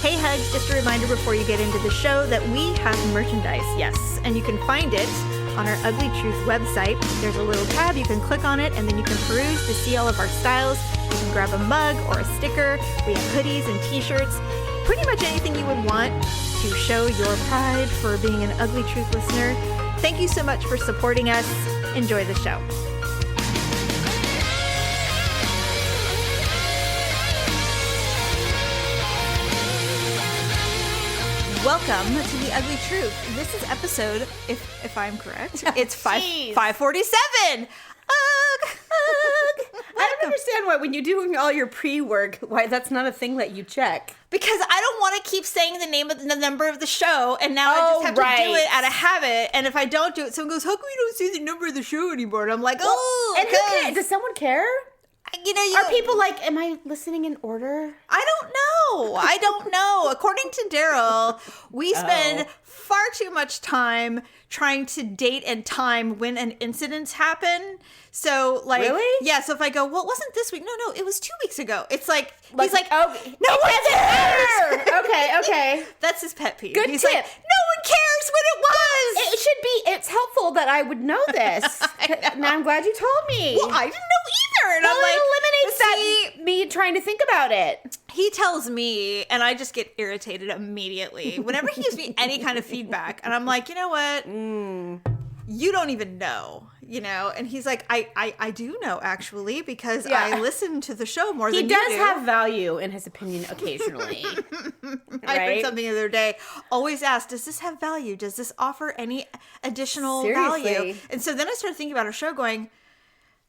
Hey Hugs, just a reminder before you get into the show that we have merchandise, yes, and you can find it on our Ugly Truth website. There's a little tab, you can click on it, and then you can peruse to see all of our styles. You can grab a mug or a sticker. We have hoodies and t-shirts, pretty much anything you would want to show your pride for being an Ugly Truth listener. Thank you so much for supporting us. Enjoy the show. Welcome to The Ugly Truth. This is episode, if I'm correct, it's 547. Ugh. I don't understand why when you're doing all your pre-work, why that's not a thing that you check. Because I don't want to keep saying the number of the show, and now I just have to do it out of habit. And if I don't do it, someone goes, "How come you don't say the number of the show anymore?" And I'm like, "Oh, and who cares? Does someone care? Are people like, am I listening in order? I don't know. According to Daryl, we spend far too much time trying to date and time when an incidents happen. So, like, really? Yeah. So if I go, well, it wasn't this week. No, it was 2 weeks ago. It's like he's like, oh, no one cares. Okay. That's his pet peeve. Good He's tip. like, no one cares when it was. It should be. It's helpful that I would know this. Now I'm glad you told me. Well, I didn't know either. And well, I'm like, it eliminates me trying to think about it. He tells me, and I just get irritated immediately whenever he gives me any kind of feedback. And I'm like, you know what? You don't even know, And he's like, I do know, actually, because I listen to the show more than you do. He does have value in his opinion occasionally. Right? I heard something the other day. Always ask, does this have value? Does this offer any additional value? And so then I started thinking about our show going,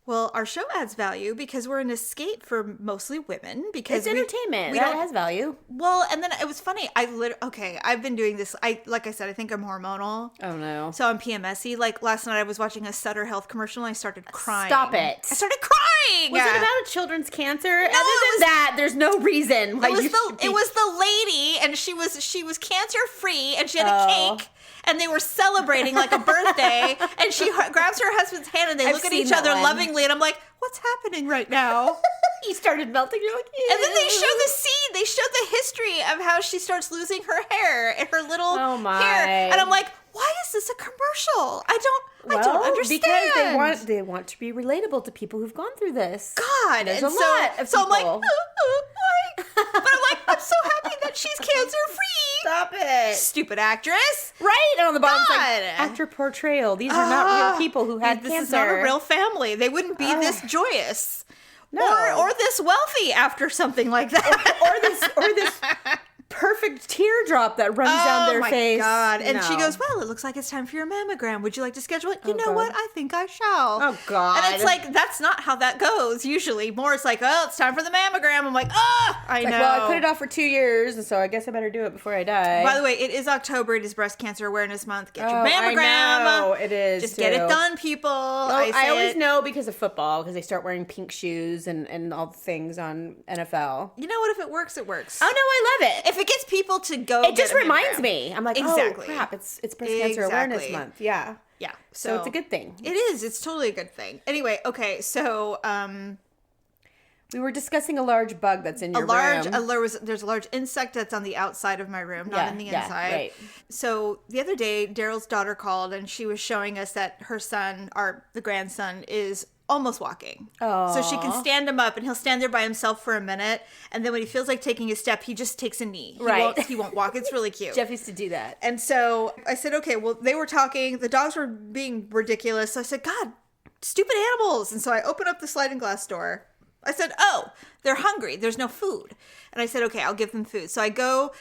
well, our show adds value because we're an escape for mostly women. Because it's entertainment. That has value. Well, and then it was funny. I've been doing this. Like I said, I think I'm hormonal. Oh, no. So I'm PMS-y. Like last night I was watching a Sutter Health commercial and I started crying. Stop it. I started crying. Was it about a children's cancer? No, Other than that, there's no reason why it was the lady, and she was cancer-free, and she had a cake. And they were celebrating like a birthday, and she grabs her husband's hand, and they look at each other lovingly, and I'm like, what's happening right now? You started melting. You're like, ew. And then they show the scene. They show the history of how she starts losing her hair and her little hair. And I'm like, why is this a commercial? I don't understand. Because they want to be relatable to people who've gone through this. God. There's a lot of people. So I'm like, why? But I'm like, I'm so happy that she's cancer-free. Stop it. Stupid actress. Right. And on the bottom, it's like, actor portrayal. These are not real people who had cancer. This is not a real family. They wouldn't be this joyous. No. Or this wealthy after something like that. or this perfect teardrop that runs down their face. Oh my God. And she goes, well, it looks like it's time for your mammogram. Would you like to schedule it? You know what? I think I shall. Oh, God. And it's like, that's not how that goes usually. More it's like, oh, it's time for the mammogram. I'm like, I know. Well, I put it off for 2 years, and so I guess I better do it before I die. By the way, it is October. It is Breast Cancer Awareness Month. Get your mammogram. I know. It is, Just get it done, people. I always know because of football, because they start wearing pink shoes and all the things on NFL. You know what? If it works, it works. Oh, no, I love it. If it gets people to go, it just reminds me. I'm like, exactly. Oh, crap, it's Breast Cancer Awareness Month. Yeah. Yeah. So it's a good thing. It is. It's totally a good thing. Anyway, okay, so we were discussing a large bug that's in your room. There's a large insect that's on the outside of my room, not in the inside. Right. So the other day, Daryl's daughter called, and she was showing us that her son, the grandson, is almost walking. Oh. So she can stand him up, and he'll stand there by himself for a minute, and then when he feels like taking a step, he just takes a knee. He won't walk. It's really cute. Jeff used to do that. And so I said, okay, well, they were talking. The dogs were being ridiculous. So I said, God, stupid animals. And so I opened up the sliding glass door. I said, oh, they're hungry. There's no food. And I said, okay, I'll give them food. So I grab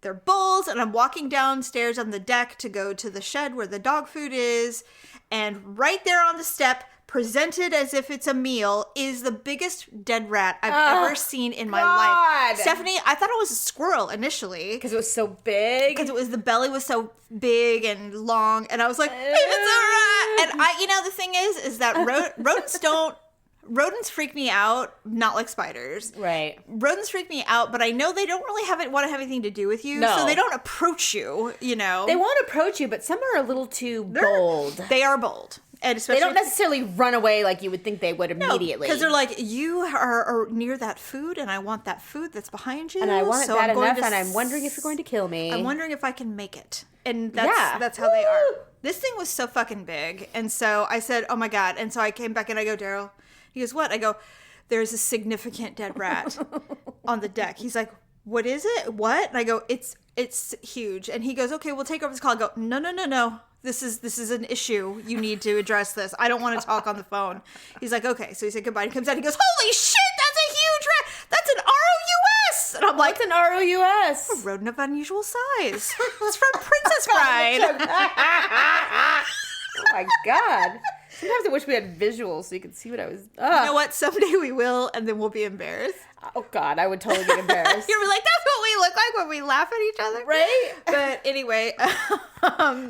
their bowls, and I'm walking downstairs on the deck to go to the shed where the dog food is. And right there on the step, presented as if it's a meal, is the biggest dead rat I've ever seen in my life. Stephanie, I thought it was a squirrel initially. Because it was so big? Because the belly was so big and long. And I was like, it's a rat! And the thing is that rodents freak me out, not like spiders. Right. Rodents freak me out, but I know they don't really want to have anything to do with you. No. So they don't approach you, They won't approach you, but some are a little too bold. They are bold. And especially They don't necessarily run away like you would think they would immediately. Because they're like, you are near that food, and I want that food that's behind you. And I want it bad enough, and I'm wondering if you're going to kill me. I'm wondering if I can make it. And that's how they are. This thing was so fucking big. And so I said, oh my God. And so I came back and I go, Daryl. He goes, what? I go, there's a significant dead rat on the deck. He's like, what is it? What? And I go, it's huge. And he goes, okay, we'll take over this call. I go, no. This is an issue. You need to address this. I don't want to talk on the phone. He's like, okay. So he said goodbye. He comes out. He goes, holy shit, that's a huge rat. That's an ROUS. And I'm like, what's an ROUS? A rodent of unusual size. It's from Princess Bride. Oh my God. Sometimes I wish we had visuals so you could see what I was. You know what? Someday we will, and then we'll be embarrassed. Oh God, I would totally get embarrassed. You're like, that's what we look like when we laugh at each other, right? But anyway,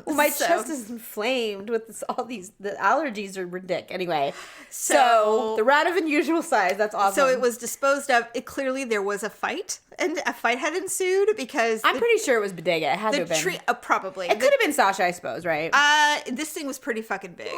my chest is inflamed with the allergies are ridiculous. Anyway, so the rat of unusual size. That's awesome. So it was disposed of. Clearly there was a fight, and a fight had ensued because I'm pretty sure it was Bodega. It had to have been. Probably. It could have been Sasha, I suppose, right? This thing was pretty fucking big.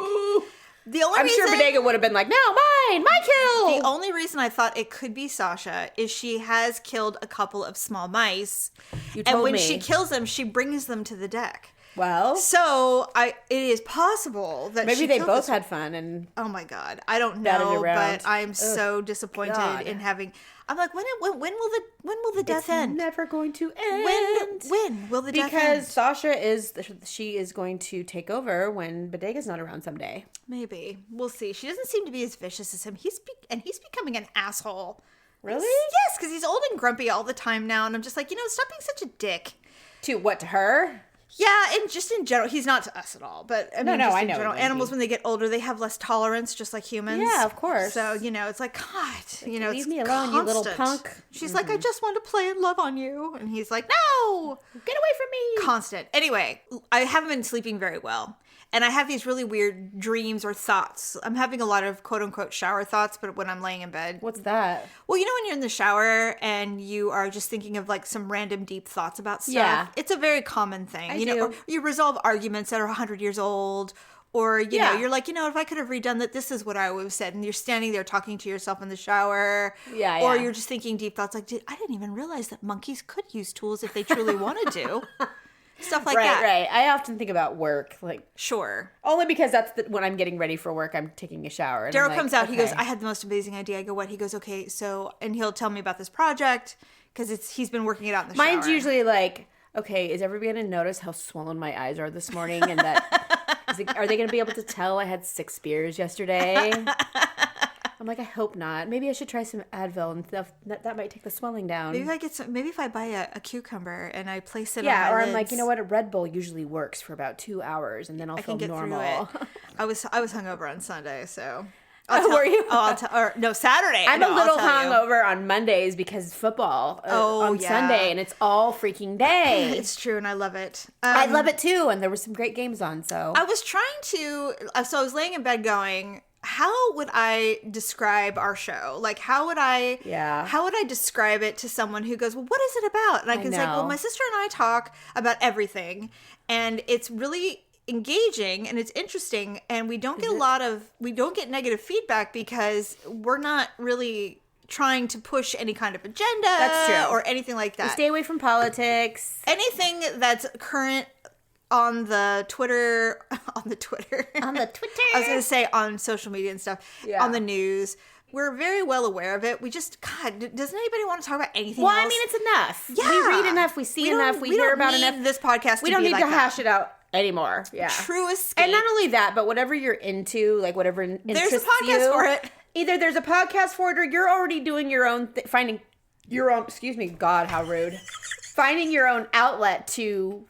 I'm sure Bodega would have been like, no, mine, my kill. The only reason I thought it could be Sasha is she has killed a couple of small mice. You told and when me. she kills them, she brings them to the deck. Well, so it is possible that maybe they both had fun and oh my God, I don't know, but I'm so disappointed God. in having. I'm like, when will the death end? Never going to end. When will the death end? Because Sasha is going to take over when Bodega's not around someday. Maybe we'll see. She doesn't seem to be as vicious as him. He's becoming an asshole. Really? Yes, because he's old and grumpy all the time now, and I'm just like, stop being such a dick. To what? To her? Yeah, and just in general, he's not to us at all. But I mean, I in know. general, animals when they get older, they have less tolerance, just like humans. Yeah, of course. So it's like, God, leave it's me alone, constant. you little punk. She's like, I just want to play and love on you, and he's like, no, get away from me. Constant. Anyway, I haven't been sleeping very well. And I have these really weird dreams or thoughts. I'm having a lot of quote unquote shower thoughts, but when I'm laying in bed. What's that? Well, when you're in the shower and you are just thinking of like some random deep thoughts about stuff. Yeah. It's a very common thing. I know, do. or you resolve arguments that are 100 years old. Or, know, you're like, if I could have redone that, this is what I would have said. And you're standing there talking to yourself in the shower. Yeah. Or you're just thinking deep thoughts like, I didn't even realize that monkeys could use tools if they truly wanted to. Stuff like that. Right. I often think about work. Like, sure. Only because that's when I'm getting ready for work, I'm taking a shower. And Daryl comes out. Okay. He goes, I had the most amazing idea. I go, what? He goes, okay, so, and he'll tell me about this project because he's been working it out in the shower. Mine's usually like, okay, is everybody going to notice how swollen my eyes are this morning? And that, are they going to be able to tell I had 6 beers yesterday? I'm like, I hope not. Maybe I should try some Advil and stuff. That might take the swelling down. Maybe if I buy a cucumber and I place it on my or lids. I'm like, you know what? A Red Bull usually works for about 2 hours, and then I'll feel normal. Through it. I was hungover on Sunday, so. Were you? No, Saturday. I'm a little hungover on Mondays because football on Sunday, and it's all freaking day. It's true, and I love it. I love it too, and there were some great games on. So I was trying to. So I was laying in bed going, how would I describe our show? Like, how would I describe it to someone who goes, well, what is it about? And I can say, well, my sister and I talk about everything, and it's really engaging and it's interesting, and we don't get negative feedback because we're not really trying to push any kind of agenda. That's true. Or anything like that. We stay away from politics. Anything that's current on the Twitter. I was going to say on social media and stuff. Yeah. On the news. We're very well aware of it. We just, God, doesn't anybody want to talk about anything else? Well, I mean, it's enough. Yeah. We read enough. We see enough. We hear about enough. This podcast. We don't need to hash it out anymore. Yeah. True escape. And not only that, but whatever you're into, like whatever interests you. There's a podcast for it. Either there's a podcast for it, or you're already doing your own, finding your own. Excuse me, God, how rude. Finding your own outlet to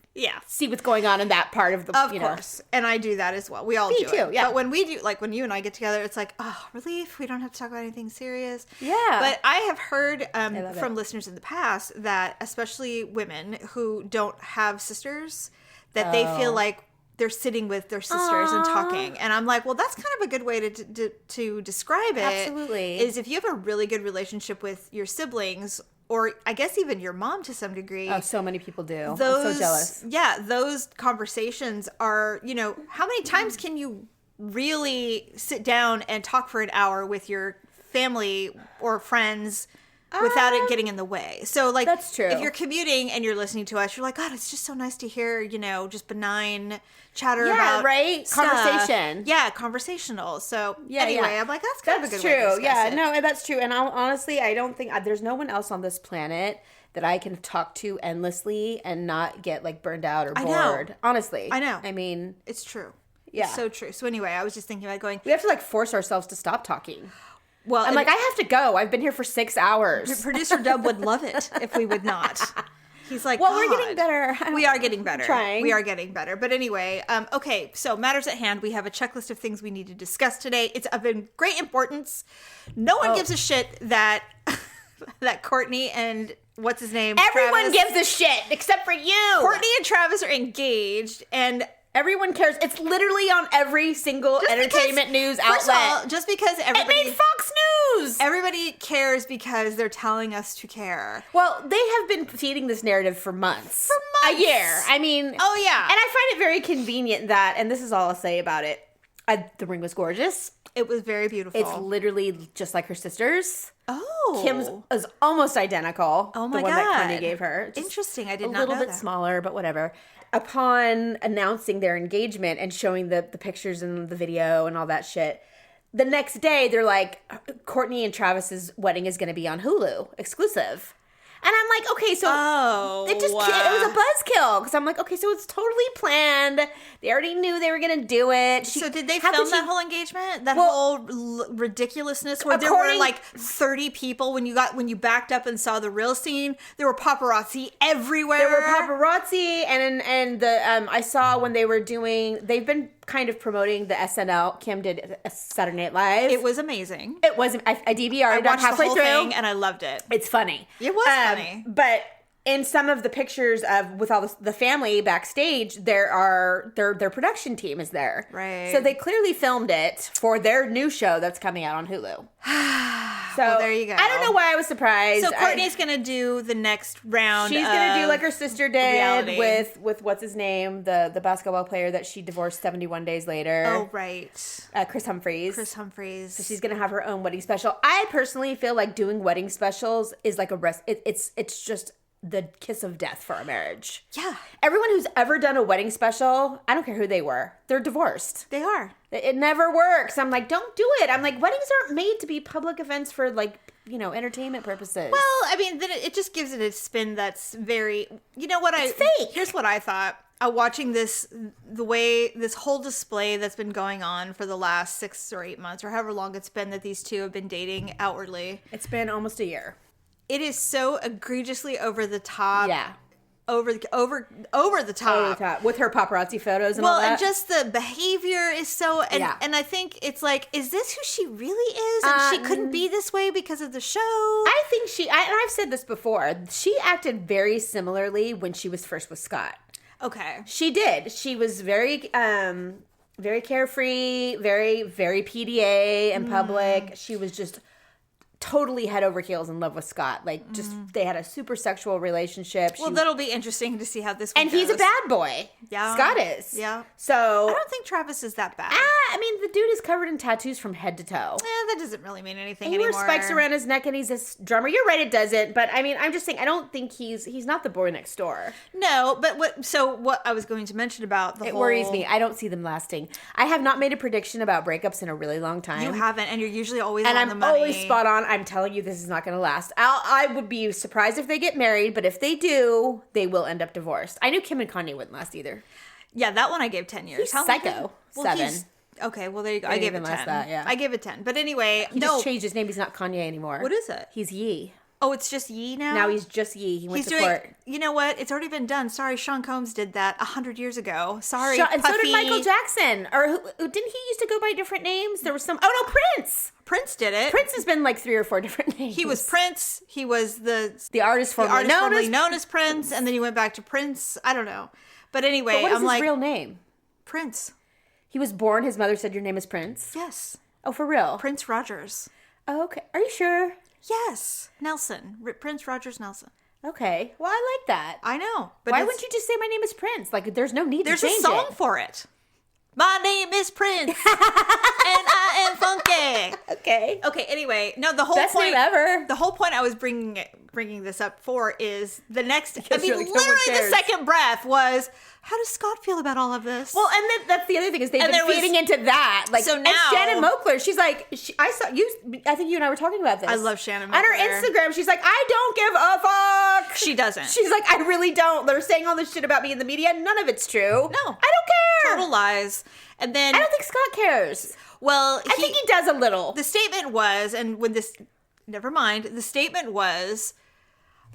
see what's going on in that part of the. Of course, and I do that as well. We all do too. it. Yeah. But when we do, like when you and I get together, it's like, oh, relief. We don't have to talk about anything serious. Yeah. But I have heard from listeners in the past that, especially women who don't have sisters, that they feel like they're sitting with their sisters and talking. And I'm like, well, that's kind of a good way to describe it. Absolutely. Is if you have a really good relationship with your siblings, or I guess even your mom to some degree. Oh, so many people do. I'm so jealous. Yeah, those conversations are, how many times can you really sit down and talk for an hour with your family or friends without it getting in the way. So, like, that's true. If you're commuting and you're listening to us, you're like, God, it's just so nice to hear, just benign chatter about right? stuff. Conversation. Yeah, conversational. So, anyway, I'm like, that's kind of a good true. way to discuss it. No, that's true. And honestly, I don't think there's no one else on this planet that I can talk to endlessly and not get, like, burned out or bored. Honestly. I know. I mean, it's true. Yeah. It's so true. So, anyway, I was just thinking about going, we have to, like, force ourselves to stop talking. Well, I'm like, I have to go. I've been here for 6 hours. Producer Dub would love it if we would not. He's like, well, God. we're getting better. We are getting better. Trying. We are getting better. But anyway, okay, so matters at hand. We have a checklist of things we need to discuss today. It's of great importance. No one gives a shit that that Courtney and what's his name? Everyone Travis, gives a shit except for you. Courtney and Travis are engaged, and everyone cares. It's literally on every single entertainment news outlet. First of all, just because everybody... It made Fox News! Everybody cares because they're telling us to care. Well, they have been feeding this narrative for months. For months! A year. I mean... Oh, yeah. And I find it very convenient that, and this is all I'll say about it, the ring was gorgeous. It was very beautiful. It's literally just like her sister's. Oh. Kim's is almost identical. Oh, my the one God. that Courtney gave her. Just interesting. I did not know a little bit that. smaller, but whatever. Upon announcing their engagement and showing the pictures and the video and all that shit, the next day they're like, Courtney and Travis's wedding is going to be on Hulu exclusive. And I'm like, okay, so it was a buzzkill because I'm like, okay, so it's totally planned. They already knew they were gonna do it. So did they film that whole engagement? That whole ridiculousness where there were like 30 people when you backed up and saw the real scene. There were paparazzi everywhere. There were paparazzi, and I saw when they've been kind of promoting the SNL. Kim did a Saturday Night Live. It was amazing. It was. I DVR'd watched halfway the whole through, thing and I loved it. It's funny. It was funny, but in some of the pictures with all the family backstage, their production team is there. Right. So they clearly filmed it for their new show that's coming out on Hulu. So well, there you go. I don't know why I was surprised. So Courtney's gonna do the next round. She's gonna do like her sister did reality. with what's his name, the basketball player that she divorced 71 days later. Oh right, Chris Humphries. So she's gonna have her own wedding special. I personally feel like doing wedding specials is like it's just the kiss of death for a marriage. Yeah. Everyone who's ever done a wedding special, I don't care who they were, they're divorced. They are. It never works. I'm like, don't do it. I'm like, weddings aren't made to be public events for like, entertainment purposes. Well, I mean, then it just gives it a spin that's very, it's fake. Here's what I thought. Watching this whole display that's been going on for the last 6 or 8 months or however long it's been that these two have been dating outwardly. It's been almost a year. It is so egregiously over the top. Yeah. Over the top. Over the top. With her paparazzi photos and all that. Well, and just the behavior is so... And I think it's like, is this who she really is? And she couldn't be this way because of the show? I think and I've said this before, she acted very similarly when she was first with Scott. Okay. She did. She was very... very carefree, very, very PDA in public. She was just... totally head over heels in love with Scott. Like, just, they had a super sexual relationship. Well, that'll be interesting to see how this one and goes. He's a bad boy. Yeah. Scott is. Yeah. So. I don't think Travis is that bad. I mean, the dude is covered in tattoos from head to toe. That doesn't really mean anything He anymore. wears spikes around his neck and he's a drummer. You're right, it doesn't. But, I mean, I'm just saying, I don't think he's not the boy next door. No, but what I was going to mention about the It whole... worries me. I don't see them lasting. I have not made a prediction about breakups in a really long time. You haven't, and you're usually always and on the I'm money. always spot on. I'm telling you, this is not going to last. I would be surprised if they get married, but if they do, they will end up divorced. I knew Kim and Kanye wouldn't last either. Yeah, that one I gave 10 years. He's psycho. 7. Okay, well there you go. I Didn't gave it even 10. last that, yeah. I gave it 10. But anyway, He just changed his name. He's not Kanye anymore. What is it? He's Yee. Oh, it's just Yee now? Now he's just Yee. He went to court. You know what? It's already been done. Sorry, Sean Combs did that 100 years ago. Sorry, And so Puffy. did Michael Jackson. Or didn't he used to go by different names? There was some. Oh no, Prince. Prince did it. Prince has been like 3 or 4 different names. He was Prince. He was the artist formerly known as Prince, and then he went back to Prince. I don't know, but anyway, But what is I'm his like real name? Prince. He was born. His mother said your name is Prince. Yes. Oh, for real? Prince Rogers. Oh, okay. Are you sure? Yes. Nelson. Prince Rogers Nelson. Okay. Well, I like that. I know. But why wouldn't you just say my name is Prince? Like, there's no need to change it. There's a song for it. My name is Prince, and I am funky. Okay. Okay. Anyway, no. The whole Best point name ever. The whole point I was bringing this up for is the next. I mean, you're like, no one literally, the cares. second breath was, how does Scott feel about all of this? Well, and then that's the other thing is they've And been there was- feeding into that. Like, So and now- Shannon Mokler, she's like, I saw you. I think you and I were talking about this. I love Shannon On her Mokler. Instagram, she's like, I don't give a fuck. She doesn't. She's like, I really don't. They're saying all this shit about me in the media. None of it's true. No. I don't care. Total lies. And then, I don't think Scott cares. well, I think he does a little. the statement was, and when this, never mind, the statement was,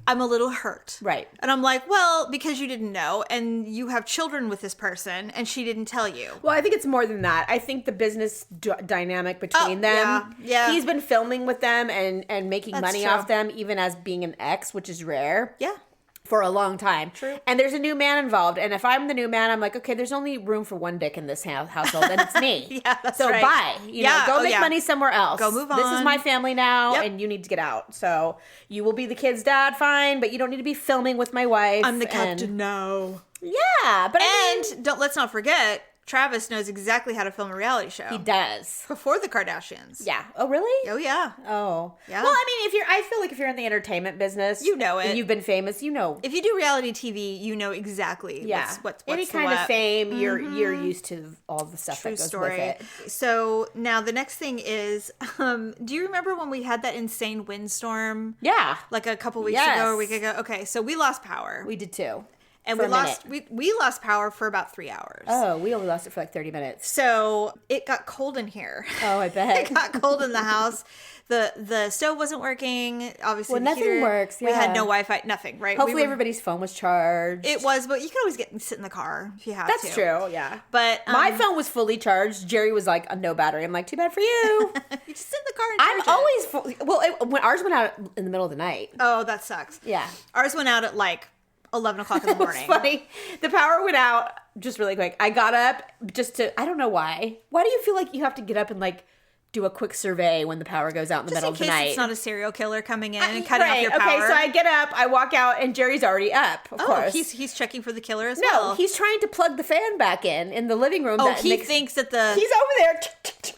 I'm a little hurt. Right. And I'm like, well, because you didn't know, and you have children with this person, and she didn't tell you. Well, I think it's more than that. I think the business dynamic between them. yeah. He's been filming with them and making That's money true. off them, even as being an ex, which is rare. Yeah. For a long time. True. And there's a new man involved. And if I'm the new man, I'm like, okay, there's only room for one dick in this household, and it's me. Yeah, that's so right. bye. You know, Yeah, go oh, make yeah. money somewhere else. Go move This is on. my family now, Yep. and you need to get out. So you will be the kid's dad, fine, but you don't need to be filming with my wife. I'm the and- captain now. Yeah, but I mean, And let's not forget, Travis knows exactly how to film a reality show. he does. Before the Kardashians. Yeah. Oh, really? Oh, yeah. Oh. Yeah. Well, I mean, I feel like if you're in the entertainment business, You know it. and you've been famous, you know. If you do reality TV, you know exactly Yeah. what's Any the kind what. of fame, you're used to all the stuff True that goes story. with it. So now the next thing is, do you remember when we had that insane windstorm? Yeah. Like a couple weeks Yes. ago or a week ago? Okay, so we lost power. We did too. and for we a lost we lost power for about 3 hours. Oh, we only lost it for like 30 minutes. So it got cold in here. Oh, I bet. It got cold in the house. The stove wasn't working. Obviously, Well, the nothing heater- works, We had yeah. no Wi-Fi. Nothing. Right. Hopefully We were- everybody's phone was charged. It was, but you can always sit in the car if you have to. That's true, yeah. But My phone was fully charged. Jerry was like, no battery. I'm like, too bad for you. you just sit in the car. And I'm charge it. always full. Well, when ours went out in the middle of the night. Oh, that sucks. Yeah. Ours went out at like 11 o'clock in the It was morning. funny. The power went out just really quick. I got up just to, I don't know why. Why do you feel like you have to get up and like do a quick survey when the power goes out in the Just middle in of the case night? it's not a serial killer coming in and cutting off Right, your power. Okay, so I get up, I walk out, and Jerry's already up, of Oh, course. he's checking for the killer as no, well. he's trying to plug the fan back in the living room. Oh, that he makes, thinks that the he's over there,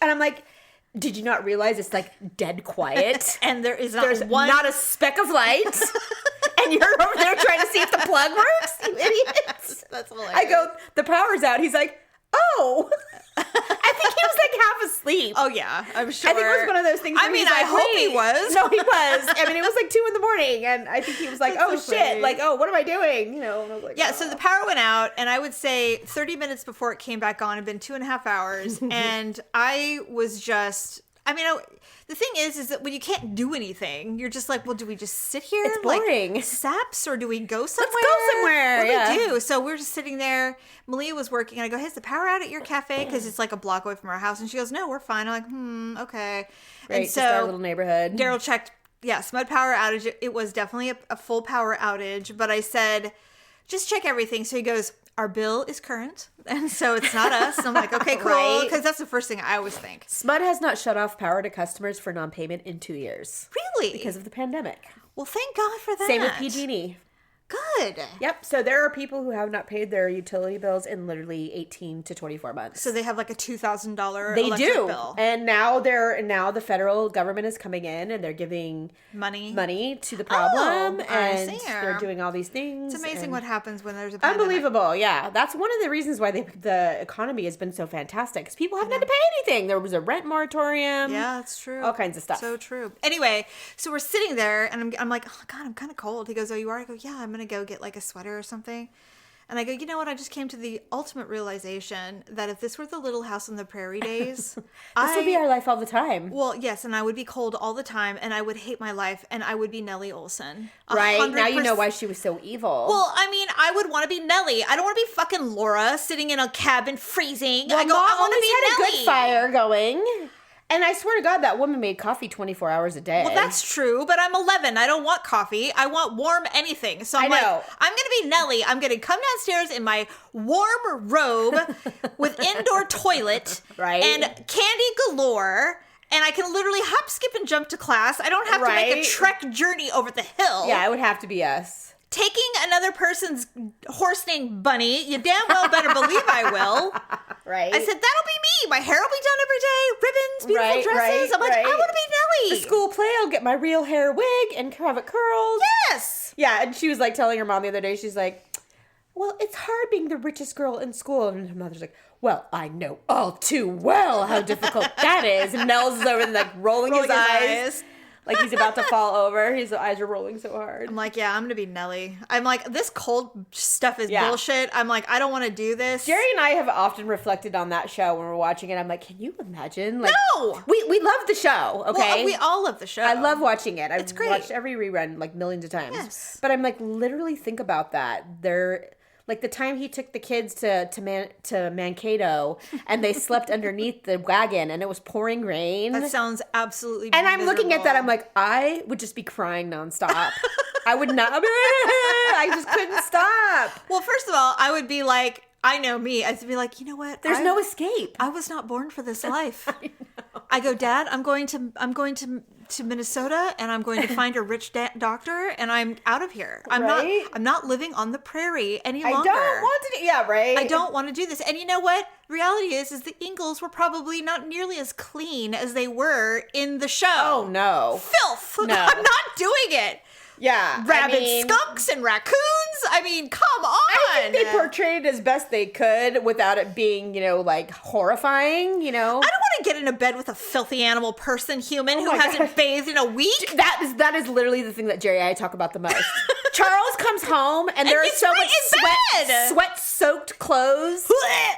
and I'm like, did you not realize it's like dead quiet? and there is not There's one. not a speck of light, and you're over there trying to see if the plug works, you idiots. That's hilarious. I go, the power's out. He's like, oh. I think he was like half asleep. Oh yeah, I'm sure. I think it was one of those things. I where mean, he's I like, hope he wait. was. No, he was. I mean, it was like 2 a.m, and I think he was like, That's "Oh so shit!" funny. Like, "Oh, what am I doing?" You know. And I was like, Yeah, oh. so the power went out, and I would say 30 minutes before it came back on, it had been 2.5 hours, and I was just. I mean, the thing is that when you can't do anything, you're just like, well, do we just sit here? It's boring. Like, saps, or do we go somewhere? go somewhere, What do yeah. we do? So we're just sitting there. Malia was working, and I go, hey, is the power out at your cafe? Because it's like a block away from our house. And she goes, no, we're fine. I'm like, okay. Right, And just our little so neighborhood. Daryl checked, SMUD power outage. It was definitely a full power outage, but I said, just check everything. So he goes, our bill is current, and so it's not us. And I'm like, okay, cool, Right. because that's the first thing I always think. SMUD has not shut off power to customers for non-payment in 2 years Really? because of the pandemic. Well, thank God for that. Same with PG&E. Good. Yep. So there are people who have not paid their utility bills in literally 18 to 24 months. So they have like a $2,000 They electric do, bill. and now the federal government is coming in and they're giving Money. to the problem, I and see. they're doing all these things. It's amazing and- what happens when there's a pandemic. Unbelievable, yeah. That's one of the reasons why the economy has been so fantastic, because people haven't had to pay anything. There was a rent moratorium. Yeah, that's true. All kinds of stuff. So true. Anyway, so we're sitting there, and I'm like, oh God, I'm kind of cold. He goes, oh, you are? I go, yeah, I'm gonna go get like a sweater or something. And I go, you know what? I just came to the ultimate realization that if this were the Little House on the Prairie days, This would be our life all the time. well, yes, and I would be cold all the time, and I would hate my life, and I would be Nellie Olson. Right? Now you 100%. know why she was so evil. Well, I mean, I would want to be Nellie. I don't want to be fucking Laura sitting in a cabin freezing. well, I go, Ma I want to always be had a Nellie. good fire going. And I swear to God, that woman made coffee 24 hours a day. Well, that's true, but I'm 11. I don't want coffee. I want warm anything. So I'm I like, know. I'm going to be Nellie. I'm going to come downstairs in my warm robe with indoor toilet Right. and candy galore. And I can literally hop, skip, and jump to class. I don't have to make a Right. trek journey over the hill. Yeah, it would have to be us. taking another person's horse named Bunny, you damn well better believe I will. Right. I said, that'll be me. My hair will be done every day. Ribbons, beautiful dresses. I'm like, I want to be Nellie. The school play, I'll get my real hair wig and have it curls. Yes. Yeah, and she was like telling her mom the other day, she's like, well, it's hard being the richest girl in school. And her mother's like, well, I know all too well how difficult that is. And Nels is over there like rolling his eyes. Like he's about to fall over. His eyes are rolling so hard. I'm like, yeah, I'm going to be Nellie. I'm like, this cold stuff is bullshit. I'm like, I don't want to do this. Jerry and I have often reflected on that show when we're watching it. I'm like, can you imagine? Like, no! We love the show, okay? Well, we all love the show. I love watching it. I've great. watched every rerun like millions of times. Yes. But I'm like, literally think about that. They're... Like the time he took the kids to Mankato and they slept underneath the wagon and it was pouring rain. That sounds absolutely And I'm miserable. looking at that, I'm like, I would just be crying nonstop. I would not, I just couldn't stop. Well, first of all, I would be like, I know me. I'd be like, you know what? There's no escape. I was not born for this life. I go, Dad, I'm going to Minnesota and I'm going to find a rich doctor and I'm out of here. I'm not living on the prairie any longer. I don't want to do, yeah, right. I don't want to do this. And you know what? Reality is the Ingalls were probably not nearly as clean as they were in the show. Oh no. Filth. No. I'm not doing it. Yeah. Rabid skunks and raccoons. I mean, come on. I think they portrayed it as best they could without it being, like horrifying, I don't want to get in a bed with a filthy animal person, human, who hasn't bathed in a week. That is literally the thing that Jerry and I talk about the most. Charles comes home and there is so much sweat-soaked clothes.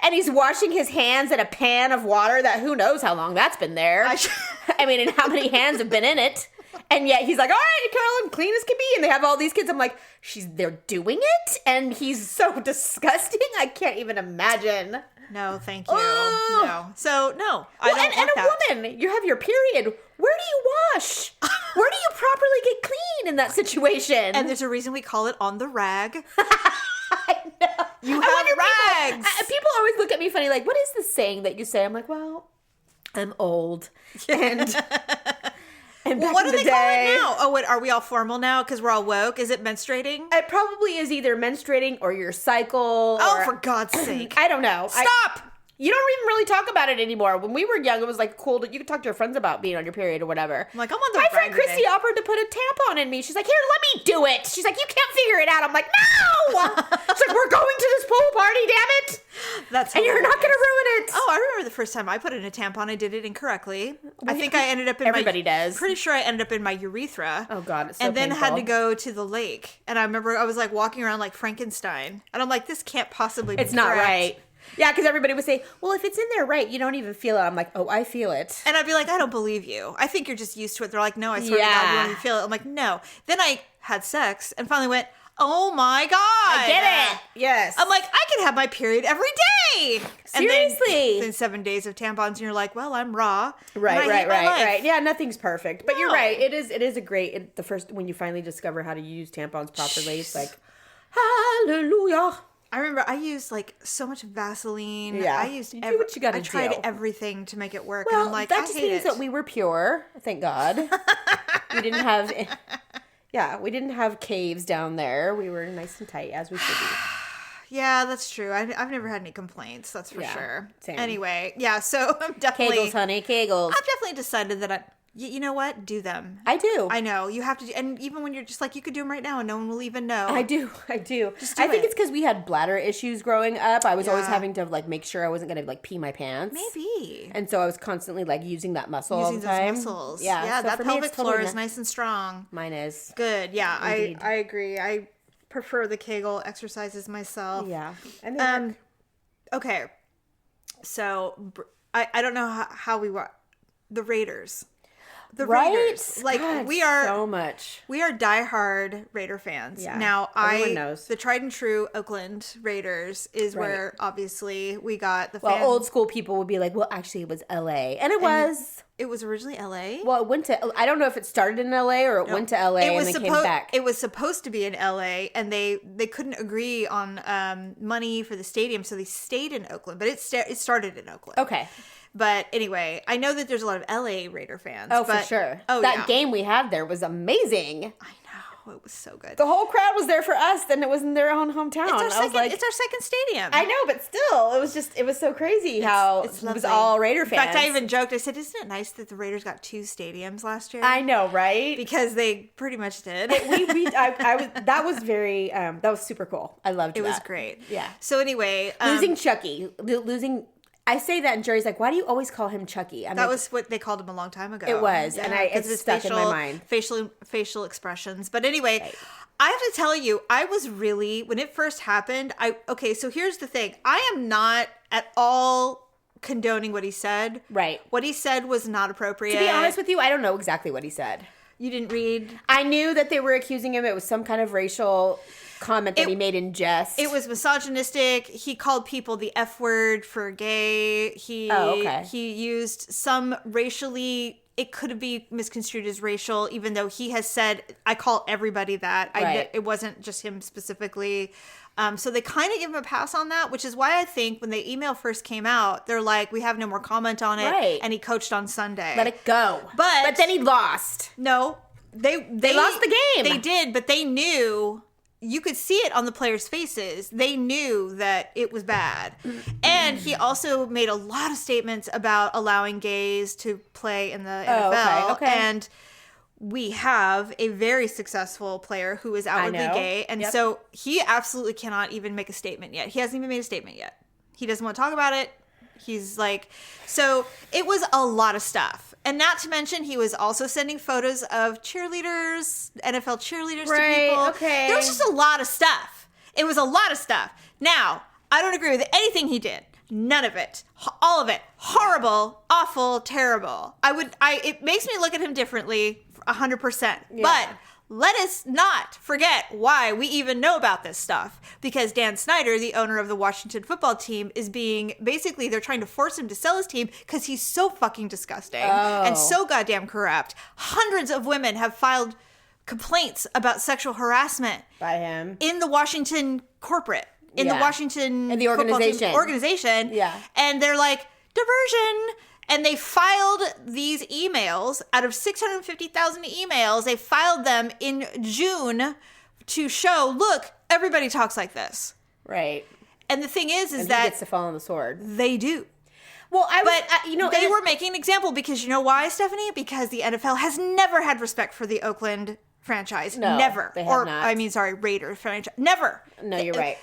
And he's washing his hands in a pan of water that who knows how long that's been there. I mean, and how many hands have been in it. And yet he's like, all right, Carolyn, clean as can be. And they have all these kids. I'm like, they're doing it? And he's so disgusting. I can't even imagine. No, thank you. No. So, no. I don't want that. Woman, you have your period. Where do you wash? Where do you properly get clean in that situation? And there's a reason we call it on the rag. I know. You have rags. People always look at me funny, like, what is the saying that you say? I'm like, well, I'm old. And well, what do they call it now? Oh, what, are we all formal now because we're all woke? Is it menstruating? It probably is either menstruating or your cycle. Oh, for God's sake. I don't know. Stop! You don't even really talk about it anymore. When we were young, it was like cool. You could talk to your friends about being on your period or whatever. I'm like, I'm on the My friend Christy offered to put a tampon in me. She's like, here, let me do it. She's like, you can't figure it out. I'm like, no! She's like, we're going to this pool party, damn it! That's hilarious. And you're not going to ruin it. Oh, I remember the first time I put in a tampon, I did it incorrectly. I think I ended up in Everybody does. Pretty sure I ended up in my urethra. Oh, God, it's so And then painful. had to go to the lake. And I remember I was like walking around like Frankenstein. And I'm like, this can't possibly be It's not correct. right. Yeah, because everybody would say, well, if it's in there right, you don't even feel it. I'm like, oh, I feel it. And I'd be like, I don't believe you. I think you're just used to it. They're like, no, I swear to God, you don't even feel it. I'm like, no. Then I had sex and finally went, oh my God. I get it. Yes. I'm like, I can have my period every day. Seriously. And then 7 days of tampons and you're like, well, I'm raw. Right. Yeah, nothing's perfect. But you're right. It is a great, the first, when you finally discover how to use tampons properly, it's like, hallelujah. I remember I used like so much Vaseline. Yeah. I used you do what you gotta I tried do. everything to make it work. Well, and I'm like, that I just hate means it. that we were pure. Thank God. We didn't have, we didn't have caves down there. We were nice and tight as we should be. Yeah, that's true. I've never had any complaints. That's for sure. Same. Anyway, yeah. So I'm definitely Kegels, honey, Kegels. I've definitely decided that you know what? Do them. I do. I know you have to. And even when you're just like, you could do them right now and no one will even know. I do. Just do I think it. it's because we had bladder issues growing up. I was always having to like make sure I wasn't going to like pee my pants. Maybe. And so I was constantly like using that muscle all the Using time. those muscles. Yeah. Yeah, so that for me, pelvic it's totally floor is nice and strong. Mine is. Good. Yeah, Indeed. I agree. I prefer the Kegel exercises myself. Yeah. And okay. So I don't know how we were. The Raiders. The Raiders. Like God, we are so much. We are diehard Raider fans. Yeah. Now Everyone knows. The tried and true Oakland Raiders is where obviously we got the fans. Old school people would be like, well, actually it was LA. And it was. It was originally LA. Well, it went to, I don't know if it started in LA or it went to LA and then came back. It was supposed to be in LA and they couldn't agree on money for the stadium, so they stayed in Oakland. But it started in Oakland. Okay. But anyway, I know that there's a lot of LA Raider fans. Oh, for sure. Oh, that game we had there was amazing. I know. it was so good. The whole crowd was there for us, then it was in their own hometown. It's our second stadium. I know, but still, it was so crazy how it was all Raider fans. In fact, I even joked, I said, isn't it nice that the Raiders got 2 stadiums last year? I know, right? Because they pretty much did. That was very, that was super cool. I loved it. It was great. Yeah. So anyway. Losing Chucky. I say that and Jerry's like, why do you always call him Chucky? That was what they called him a long time ago. It was, and it's stuck in my mind. Facial expressions. But anyway, right. I have to tell you, I was really, when it first happened, so here's the thing. I am not at all condoning what he said. Right. What he said was not appropriate. To be honest with you, I don't know exactly what he said. You didn't read? I knew that they were accusing him. It was some kind of racial comment that he made in jest. It was misogynistic. He called people the F word for gay. He used some racially, it could be misconstrued as racial, even though he has said, I call everybody that. Right. It wasn't just him specifically. So they kind of give him a pass on that, which is why I think when the email first came out, they're like, we have no more comment on it. Right. And he coached on Sunday. Let it go. But then he lost. No. They lost the game. They did, but they knew. You could see it on the players' faces. They knew that it was bad. And he also made a lot of statements about allowing gays to play in the NFL. Okay. And we have a very successful player who is outwardly gay. And so he absolutely cannot even make a statement yet. He hasn't even made a statement yet. He doesn't want to talk about it. He's like, so it was a lot of stuff. And not to mention, he was also sending photos of cheerleaders, NFL cheerleaders to people. Okay. There was just a lot of stuff. It was a lot of stuff. Now, I don't agree with anything he did. None of it. All of it. Horrible, awful, terrible. It makes me look at him differently 100%. Yeah. But let us not forget why we even know about this stuff. Because Dan Snyder, the owner of the Washington football team, they're trying to force him to sell his team because he's so fucking disgusting and so goddamn corrupt. Hundreds of women have filed complaints about sexual harassment by him in the Washington corporate, in the Washington in the organization. Yeah. And they're like, diversion. And they filed these emails out of 650,000 emails. They filed them in June to show, look, everybody talks like this. Right. And the thing is and that he gets to fall on the sword. They do. Well, they were making an example because you know why, Stephanie? Because the NFL has never had respect for the Oakland franchise. No, never. They have not. Raiders franchise. Never. No, you're right.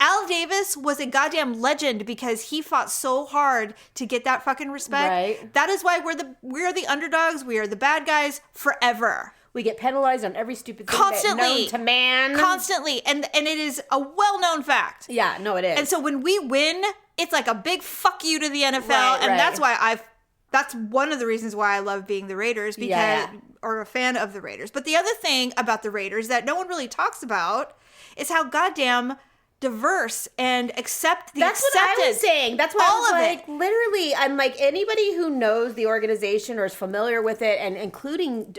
Al Davis was a goddamn legend because he fought so hard to get that fucking respect. Right. That is why we're the underdogs. We are the bad guys forever. We get penalized on every stupid thing constantly known to man. Constantly. And it is a well-known fact. Yeah, no, it is. And so when we win, it's like a big fuck you to the NFL. And that's why that's one of the reasons why I love being the Raiders or a fan of the Raiders. But the other thing about the Raiders that no one really talks about is how goddamn diverse and accepted. That's what I was saying. That's why all I was of like, it. Literally, I'm like, anybody who knows the organization or is familiar with it, and including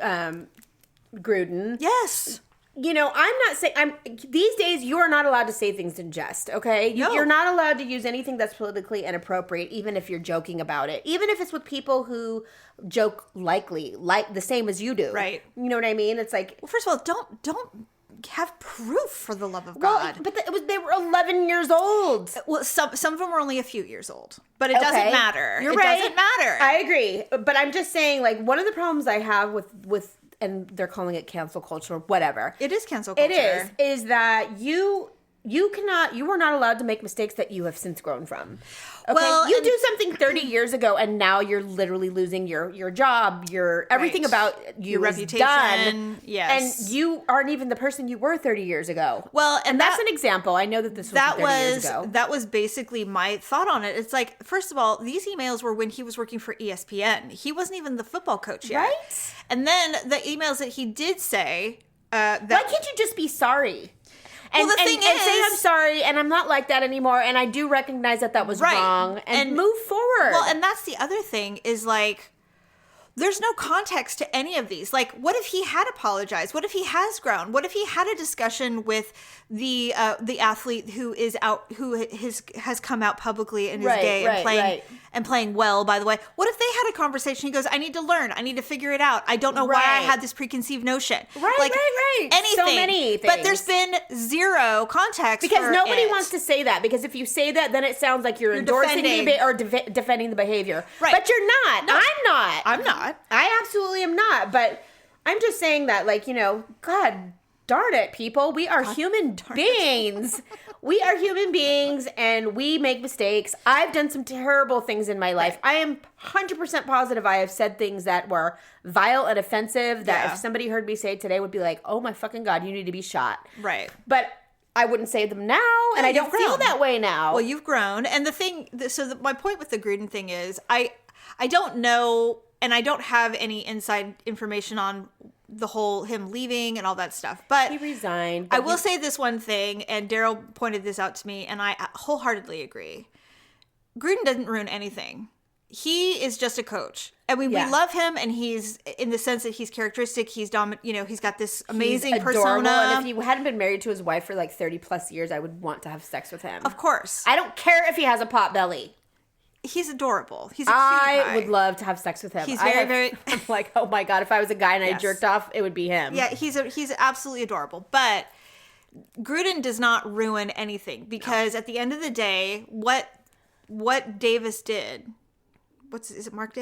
Gruden. Yes. You know, I'm not saying, these days you are not allowed to say things in jest, okay? No. You're not allowed to use anything that's politically inappropriate, even if you're joking about it. Even if it's with people who joke like the same as you do. Right. You know what I mean? It's like, well, first of all, don't have proof, for the love of God. But they were 11 years old. Well, some of them were only a few years old, but it doesn't matter. You're right. It doesn't matter. I agree, but I'm just saying, like, one of the problems I have with and they're calling it cancel culture, whatever. It is cancel culture. It is that you are not allowed to make mistakes that you have since grown from. Okay? Well, you do something 30 years ago and now you're literally losing your job, everything about you your is reputation. Done. Yes. And you aren't even the person you were 30 years ago. Well, and that's an example. I know that this was 30 years ago. That was basically my thought on it. It's like, first of all, these emails were when he was working for ESPN. He wasn't even the football coach yet. Right? And then the emails that he did say why can't you just be sorry? And, well, the thing is, and say I'm sorry, and I'm not like that anymore, and I do recognize that was wrong, and move forward. Well, and that's the other thing is like, there's no context to any of these. Like, what if he had apologized? What if he has grown? What if he had a discussion with the athlete who has come out publicly and is gay and playing well, by the way? What if they had a conversation? He goes, I need to learn. I need to figure it out. I don't know why I had this preconceived notion. Right. Anything. So many things. But there's been zero context because nobody wants to say that. Because if you say that, then it sounds like you're endorsing defending the behavior. Right. But you're not. No, I'm not. I absolutely am not. But I'm just saying that, like, God darn it, people. We are human beings. We are human beings, and we make mistakes. I've done some terrible things in my life. I am 100% positive I have said things that were vile and offensive that if somebody heard me say it today would be like, oh my fucking God, you need to be shot. Right. But I wouldn't say them now, and I don't feel that way now. Well, you've grown. And the thing, my point with the Gruden thing is, I don't know, and I don't have any inside information on the whole him leaving and all that stuff. But he resigned. I will say this one thing, and Daryl pointed this out to me, and I wholeheartly agree. Gruden doesn't ruin anything. He is just a coach. I mean, we love him, and he's, in the sense that he's characteristic, he's he's got this amazing persona. And if he hadn't been married to his wife for like 30 plus years, I would want to have sex with him. Of course. I don't care if he has a pot belly. He's adorable. He's a cutie pie. I would love to have sex with him. He's very I'm like, oh my God, if I was a guy and I jerked off, it would be him. Yeah, he's absolutely adorable. But Gruden does not ruin anything, because at the end of the day, what Davis did, is it Mark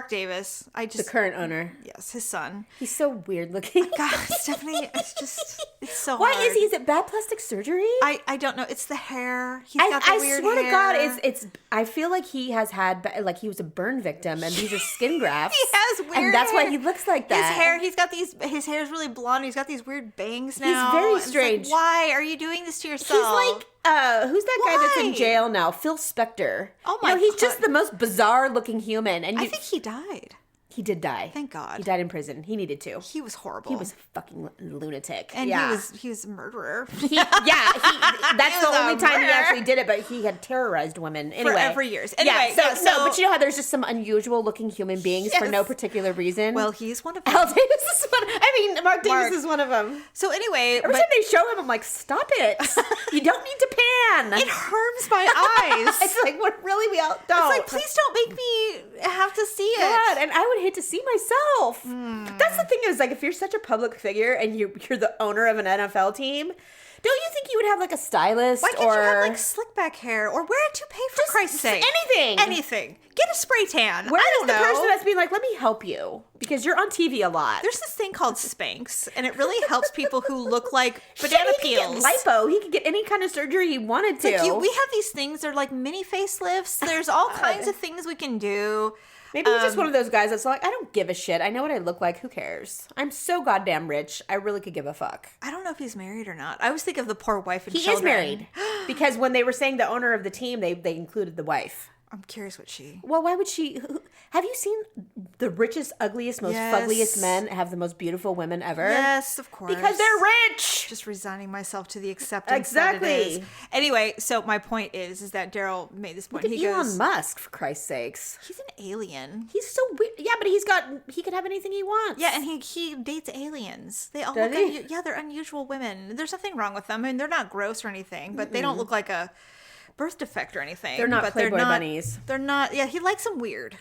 Davis? The current owner. Yes, his son. He's so weird looking. God, Stephanie, it's so Why hard. is he? Is it bad plastic surgery? I don't know. It's the hair. He's got the weird hair. I swear to God, it's. I feel like he has had, like, he was a burn victim, and these are skin grafts. He has weird and that's hair. why he looks like that. His hair is really blonde. He's got these weird bangs now. He's very strange. Like, why are you doing this to yourself? He's like, who's that guy that's in jail now? Phil Spector. Oh my God. He's just the most bizarre looking human. And I think he died. He did die. Thank God. He died in prison. He needed to. He was horrible. He was a fucking lunatic. And he was a murderer. That's the only time he actually did it, but he had terrorized women. Anyway. For years. Anyway, but you know how there's just some unusual looking human beings for no particular reason? Well, he's one of them. Al Davis is one. Mark Davis is one of them. So anyway. Every time they show him, I'm like, stop it. You don't need to pan. It harms my eyes. It's like, what, really? We all don't. It's like, please don't make me have to see it. God, and I would hate to see myself. That's the thing is, like, if you're such a public figure and you're the owner of an NFL team, don't you think you would have like a stylist? Why can't you have like slick back hair or wear a toupee for Christ's sake? Anything. Get a spray tan. Where is the person that's being like, let me help you because you're on TV a lot? There's this thing called Spanx, and it really helps people who look like banana peels. He could get lipo. He could get any kind of surgery he wanted to. Like we have these things. They're like mini facelifts. There's all kinds of things we can do. Maybe he's just one of those guys that's like, I don't give a shit. I know what I look like. Who cares? I'm so goddamn rich. I really could give a fuck. I don't know if he's married or not. I always think of the poor wife and children. He is married. Because when they were saying the owner of the team, they included the wife. I'm curious what she... Well, why would she... Have you seen the richest, ugliest, most fuggliest men have the most beautiful women ever? Yes, of course. Because they're rich! Just resigning myself to the acceptance that it is. Anyway, so my point is that Daryl made this point. Look at Elon Musk, for Christ's sakes. He's an alien. He's so weird. Yeah, but he could have anything he wants. Yeah, and he dates aliens. They all look... Yeah, they're unusual women. There's nothing wrong with them. I mean, they're not gross or anything, but they don't look like a birth defect or anything. They're not Playboy bunnies. They're not. Yeah, he likes them weird.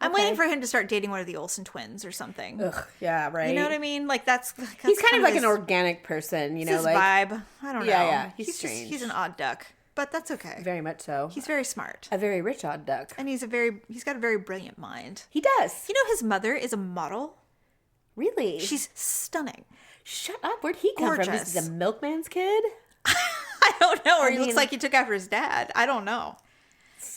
I'm waiting for him to start dating one of the Olsen twins or something. Ugh, yeah, right. You know what I mean? Like that's he's kind of like an organic person, you know, his like vibe. I don't know. Yeah, he's strange. He's an odd duck, but that's okay. Very much so. He's very smart. A very rich odd duck. And he's got a very brilliant mind. He does. You know, his mother is a model. Really? She's stunning. Shut up. Where'd he come from? This is a milkman's kid? I don't know. Or he looks like he took after his dad. I don't know.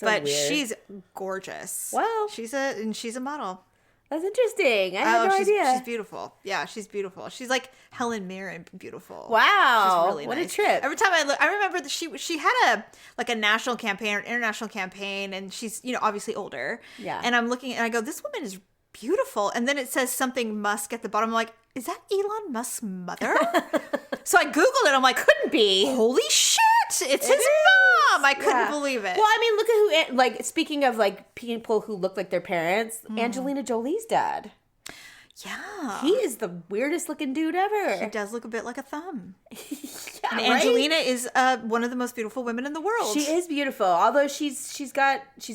But weird. She's gorgeous. Well, she's a model. That's interesting. I had no idea. She's beautiful. Yeah, she's beautiful. She's like Helen Mirren beautiful. Wow, she's really what nice. A trip! Every time I look, I remember that she had a national campaign or an international campaign, and she's obviously older. Yeah. And I'm looking and I go, this woman is beautiful. And then it says something Musk at the bottom. I'm like, is that Elon Musk's mother? So I Googled it. I'm like, couldn't be. Holy shit! It's his mom. I couldn't believe it. Well, I mean, look at who, like, speaking of, like, people who look like their parents, Angelina Jolie's dad. Yeah. He is the weirdest looking dude ever. He does look a bit like a thumb. Yeah, And right? Angelina is one of the most beautiful women in the world. She is beautiful, although she's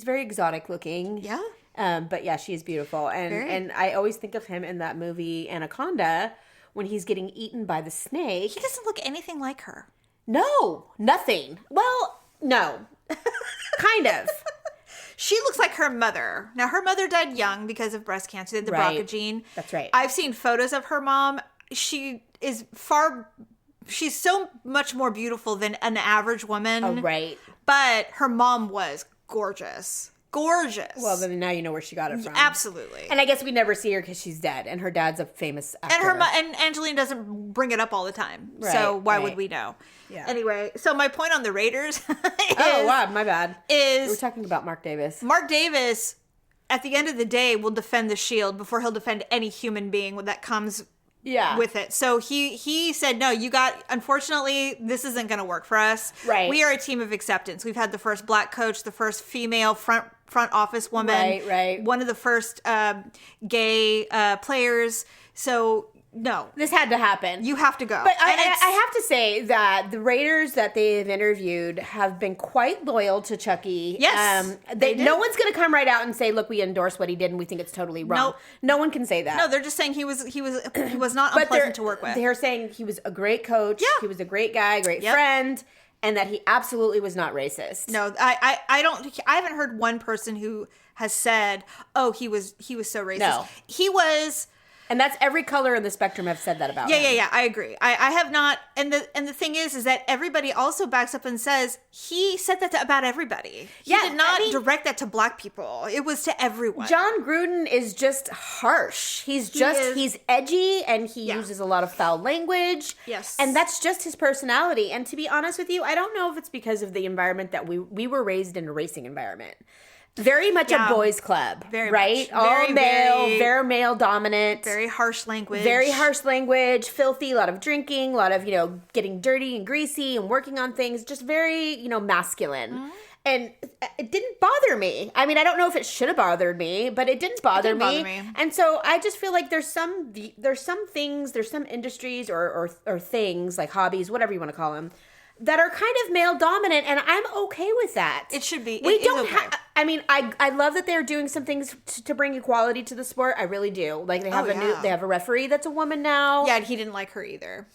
very exotic looking. Yeah. But yeah, she is beautiful. And I always think of him in that movie Anaconda when he's getting eaten by the snake. He doesn't look anything like her. No, nothing. Well, no. Kind of. She looks like her mother. Now, her mother died young because of breast cancer. They had the BRCA gene. That's right. I've seen photos of her mom. She's so much more beautiful than an average woman. Oh, right. But her mom was gorgeous. Gorgeous. Well, then now you know where she got it from. Absolutely. And I guess we never see her because she's dead, and her dad's a famous actor. And Angelina doesn't bring it up all the time. So why would we know? Yeah. Anyway, so my point on the Raiders is, oh, wow, my bad. Is we're talking about Mark Davis. Mark Davis, at the end of the day, will defend the shield before he'll defend any human being that comes with it. So he said, no, unfortunately, this isn't going to work for us. Right. We are a team of acceptance. We've had the first black coach, the first female front office woman. Right. One of the first gay players. So, no. This had to happen. You have to go. But I have to say that the Raiders that they've interviewed have been quite loyal to Chucky. Yes. No one's going to come right out and say, look, we endorse what he did and we think it's totally wrong. Nope. No one can say that. No, they're just saying he was not unpleasant to work with. They're saying he was a great coach. Yeah. He was a great guy, great friend, and that he absolutely was not racist. No, I haven't heard one person who has said, "Oh, he was so racist." No. He was. And that's every color in the spectrum have said that about him. Yeah. I agree. I have not. And the thing is that everybody also backs up and says he said that about everybody. He did not direct that to black people. It was to everyone. John Gruden is just harsh. He's edgy and he uses a lot of foul language. Yes. And that's just his personality. And to be honest with you, I don't know if it's because of the environment that we were raised in a racing environment. Very much a boys' club, right? Much. All male, very male dominant. Very harsh language. Very harsh language, filthy, a lot of drinking, a lot of, getting dirty and greasy and working on things. Just very, masculine. Mm-hmm. And it didn't bother me. I mean, I don't know if it should have bothered me, but it didn't bother me. And so I just feel like there's some things, there's some industries or things, like hobbies, whatever you want to call them, that are kind of male dominant, and I'm okay with that. It should be. We don't have. I mean, I love that they're doing some things to bring equality to the sport. I really do. Like they have they have a referee that's a woman now. Yeah, and he didn't like her either.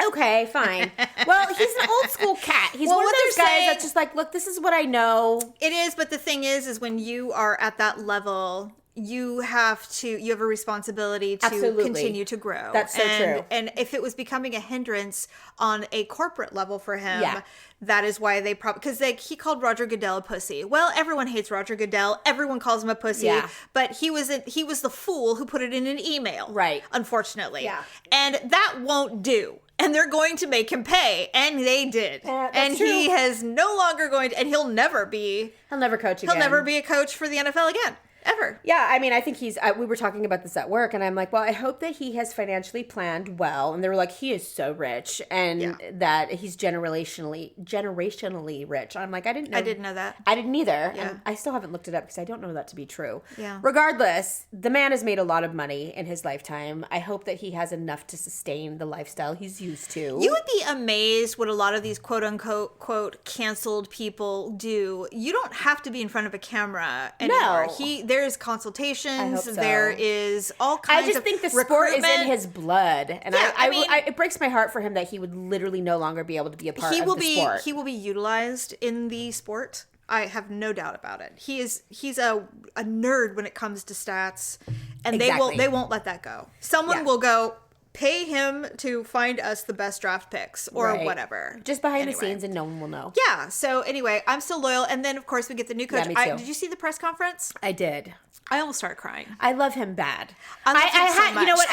Okay, fine. Well, he's an old school cat. He's one of those guys that's just like, look, this is what I know. It is, but the thing is when you are at that level, you have a responsibility to continue to grow. That's so true. And if it was becoming a hindrance on a corporate level for him, that is why they probably, because he called Roger Goodell a pussy. Well, everyone hates Roger Goodell. Everyone calls him a pussy. Yeah. But he was the fool who put it in an email. Right. Unfortunately. Yeah. And that won't do. And they're going to make him pay. And they did. And true. he is no longer going to, and he'll never coach again. He'll never be a coach for the NFL again. Ever. Yeah, I mean, I think we were talking about this at work, and I'm like, well, I hope that he has financially planned well. And they were like, he is so rich, and that he's generationally rich. I'm like, I didn't know that. I didn't either. Yeah. And I still haven't looked it up because I don't know that to be true. Yeah. Regardless, the man has made a lot of money in his lifetime. I hope that he has enough to sustain the lifestyle he's used to. You would be amazed what a lot of these quote unquote quote canceled people do. You don't have to be in front of a camera anymore. No. There's consultations. I hope so. There is all kinds of I just think the sport is in his blood. And it breaks my heart for him that he would literally no longer be able to be a part of the sport. He will be utilized in the sport. I have no doubt about it. He's a nerd when it comes to stats. And they won't let that go. Someone will go, pay him to find us the best draft picks or whatever. Just behind the scenes and no one will know. Yeah. So anyway, I'm still loyal. And then, of course, we get the new coach. Yeah, me too. Did you see the press conference? I did. I almost started crying. I love him bad. I love him so much. You know what?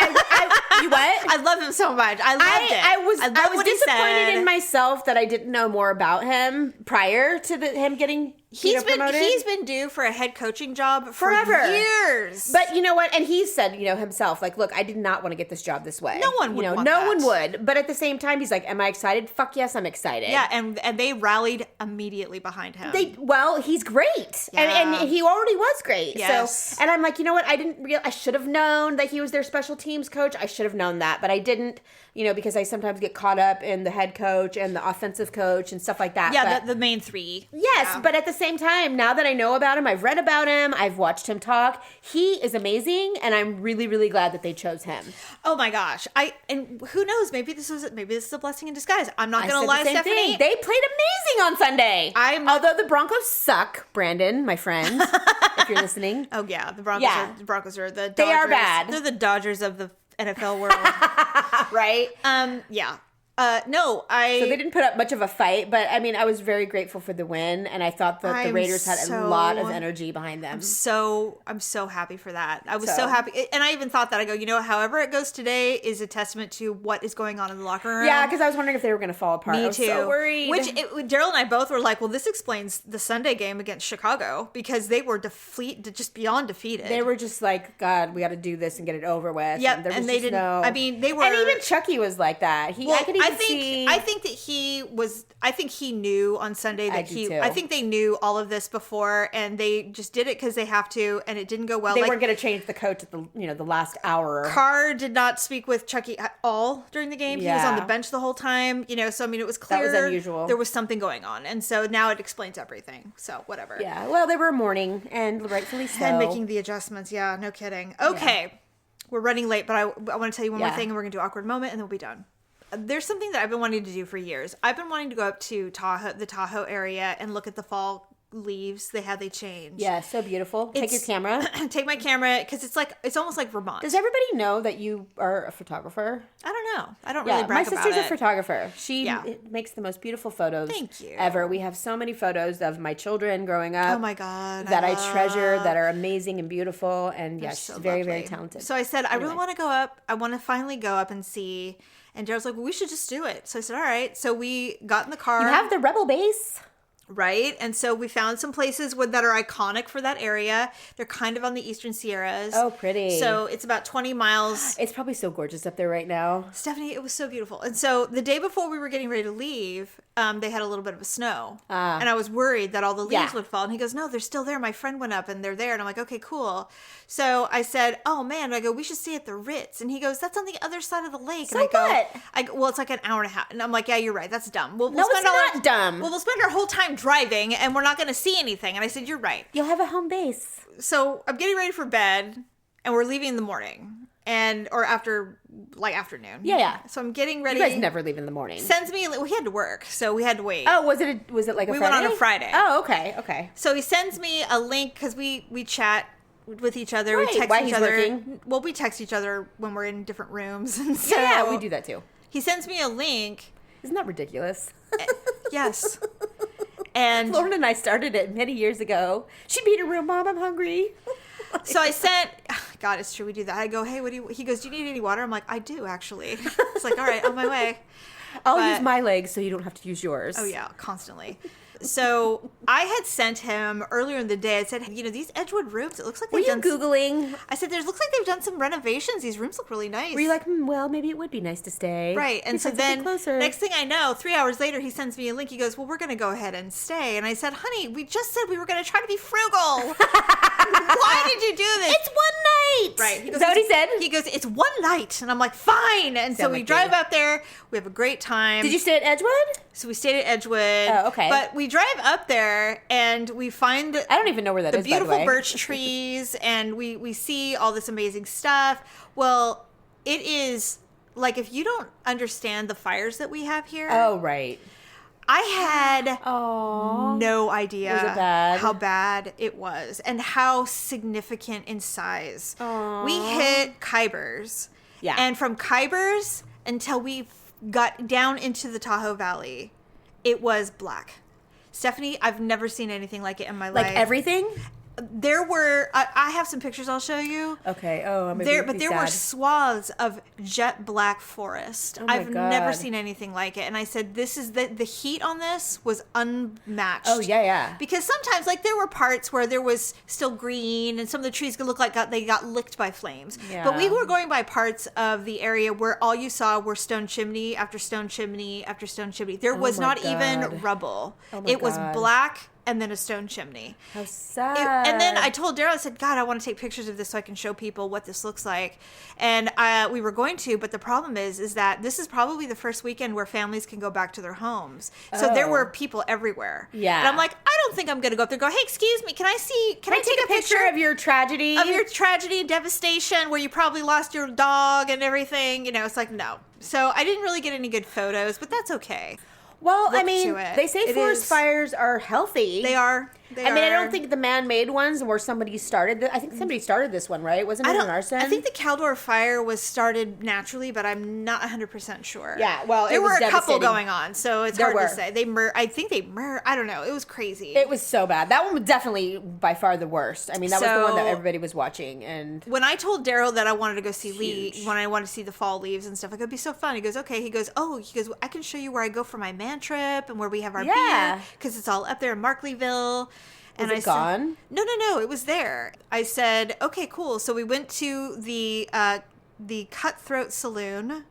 You what? I love him so much. I loved it. I was disappointed in myself that I didn't know more about him prior to him getting He's promoted. been due for a head coaching job Forever. for years. But you know what? And he said, himself, like, look, I did not want to get this job this way. No one would want no that. one would. But at the same time, he's like, am I excited? Fuck yes, I'm excited. Yeah, and they rallied immediately behind him. He's great. Yeah. And he already was great. Yes. So, and I'm like, you know what? I should have known that he was their special teams coach. I should have known that, but I didn't, because I sometimes get caught up in the head coach and the offensive coach and stuff like that. Yeah, but, the main three. yes, Yeah. but at the same time, now that I know about him, I've read about him, I've watched him talk. He is amazing, and I'm really, really glad that they chose him. Oh my gosh. And who knows, maybe this is a blessing in disguise. I'm not going to lie, Same Stephanie. thing. They played amazing on Sunday. Although the Broncos suck, Brandon, my friend, if you're listening. Oh yeah, the Broncos are the Dodgers. They are bad. They're the Dodgers of the NFL world. Right? Yeah. So they didn't put up much of a fight, but I mean, I was very grateful for the win, and I thought that the Raiders had a lot of energy behind them. I'm so happy for that. I was so happy, and I even thought that I go, however it goes today is a testament to what is going on in the locker room. Yeah, because I was wondering if they were going to fall apart. Me I was too. so worried. Daryl and I both were like, well, this explains the Sunday game against Chicago because they were just beyond defeated. They were just like, God, we got to do this and get it over with. Yeah, and they didn't. I mean, they were, and even Chucky was like that. I think that he was. I think he knew on Sunday that I think they knew all of this before, and they just did it because they have to, and it didn't go well. They weren't going to change the coach at the last hour. Carr did not speak with Chucky at all during the game. Yeah. He was on the bench the whole time. So I mean, it was clear that was unusual. There was something going on, and so now it explains everything. So whatever. Yeah. Well, they were mourning, and rightfully so. And making the adjustments. Yeah. No kidding. Okay. Yeah. We're running late, but I want to tell you one more thing, and we're going to do awkward moment, and then we'll be done. There's something that I've been wanting to do for years. I've been wanting to go up to the Tahoe area and look at the fall leaves. They change. Yeah, so beautiful. Take your camera. Take my camera because it's almost like Vermont. Does everybody know that you are a photographer? I don't know. I don't really brag about it. My sister's a photographer. She makes the most beautiful photos. Thank you. Ever. We have so many photos of my children growing up. Oh my God. That I treasure, that are amazing and beautiful, and she's so very, lovely. very talented. So I said, I really want to go up. I want to finally go up and see. And Daryl's like, well, we should just do it. So I said, all right. So we got in the car. You have the Rebel base. Right. And so we found some places that are iconic for that area. They're kind of on the Eastern Sierras. Oh, pretty. So it's about 20 miles. It's probably so gorgeous up there right now. Stephanie, it was so beautiful. And so the day before we were getting ready to leave, they had a little bit of a snow. And I was worried that all the leaves would fall. And he goes, no, they're still there. My friend went up and they're there. And I'm like, okay, cool. So I said, oh man, I go, we should stay at the Ritz. And he goes, that's on the other side of the lake. So and I go, well, it's like an hour and a half. And I'm like, yeah, you're right. That's dumb. No, it's not dumb. Well, we'll spend our whole time driving and we're not going to see anything. And I said, you're right. You'll have a home base. So I'm getting ready for bed and we're leaving in the morning or afternoon. Yeah. So I'm getting ready. You guys never leave in the morning. Sends me, we had to work, so we had to wait. Oh, was it like a Friday? We went on a Friday. Oh, okay. So he sends me a link because we chat with each other. Right. We text While each he's other. Working. Well, we text each other when we're in different rooms. And so yeah, we do that too. He sends me a link. Isn't that ridiculous? Yes. And Lauren and I started it many years ago. She'd be in her room, Mom, I'm hungry. So I sent, God, it's true, we do that. I go, hey, he goes, do you need any water? I'm like, I do, actually. It's like, all right, on my way. I'll use my legs so you don't have to use yours. Oh, yeah, constantly. So I had sent him earlier in the day. I said, these Edgewood rooms, it looks like they've done... Googling? I said, looks like they've done some renovations. These rooms look really nice. Were you like, well, maybe it would be nice to stay. Right. And so then, next thing I know, 3 hours later, he sends me a link. He goes, well, we're going to go ahead and stay. And I said, honey, we just said we were going to try to be frugal. Why did you do this? It's one night. Right. Is that what he said? He goes, it's one night. And I'm like, fine. And so we drive up there. We have a great time. Did you stay at Edgewood? So we stayed at Edgewood. Oh, okay. But we drive up there and we find I don't even know where that is, the beautiful birch trees, and we see all this amazing stuff. Well, it is like, if you don't understand the fires that we have here. Oh, right. I had no idea Was it bad? How bad it was and how significant in size. Aww. We hit Kybers. Yeah. And from Kybers until we got down into the Tahoe Valley, it was black. Stephanie, I've never seen anything like it in my life. Like everything? there were, I have some pictures I'll show you. Okay. Oh, I'm There were swaths of jet black forest. Oh my I've God. never seen anything like it. And I said, this is the heat on this was unmatched. Oh, yeah. Because sometimes, like, there were parts where there was still green and some of the trees could look like they got licked by flames. Yeah. But we were going by parts of the area where all you saw were stone chimney after stone chimney after stone chimney. There was my not even God. rubble. Oh my It was God. black and then a stone chimney. How sad. And then I told Daryl, I said, God, I want to take pictures of this so I can show people what this looks like. And we were going to, but the problem is that this is probably the first weekend where families can go back to their homes. So there were people everywhere. Yeah. And I'm like, I don't think I'm going to go up there and go, hey, excuse me, can I take a picture of your tragedy? of your tragedy and devastation where you probably lost your dog and everything? You know, it's like, no. So I didn't really get any good photos, but that's okay. Well, I Look mean, to it. they say It forest is- fires are healthy. They are. I mean, I don't think the man-made ones where somebody started. I think somebody started this one, right? Wasn't it an arson? I think the Caldor fire was started naturally, but I'm not 100% sure. Yeah, well, there it was were a couple devastating. going on, so it's There hard to were. say. I think they I don't know. It was crazy. It was so bad. That one was definitely by far the worst. I mean, that was the one that So- everybody was watching, and When I told Daryl that I wanted to go see Lee, Huge. when I wanted to see the fall leaves and stuff, like, it'd be so fun. He goes, okay. He goes, I can show you where I go for my man trip and where we have our Yeah. beer, because it's all up there in Markleyville. And Was it gone? No, it was there. I said, okay, cool. So we went to the Cutthroat Saloon,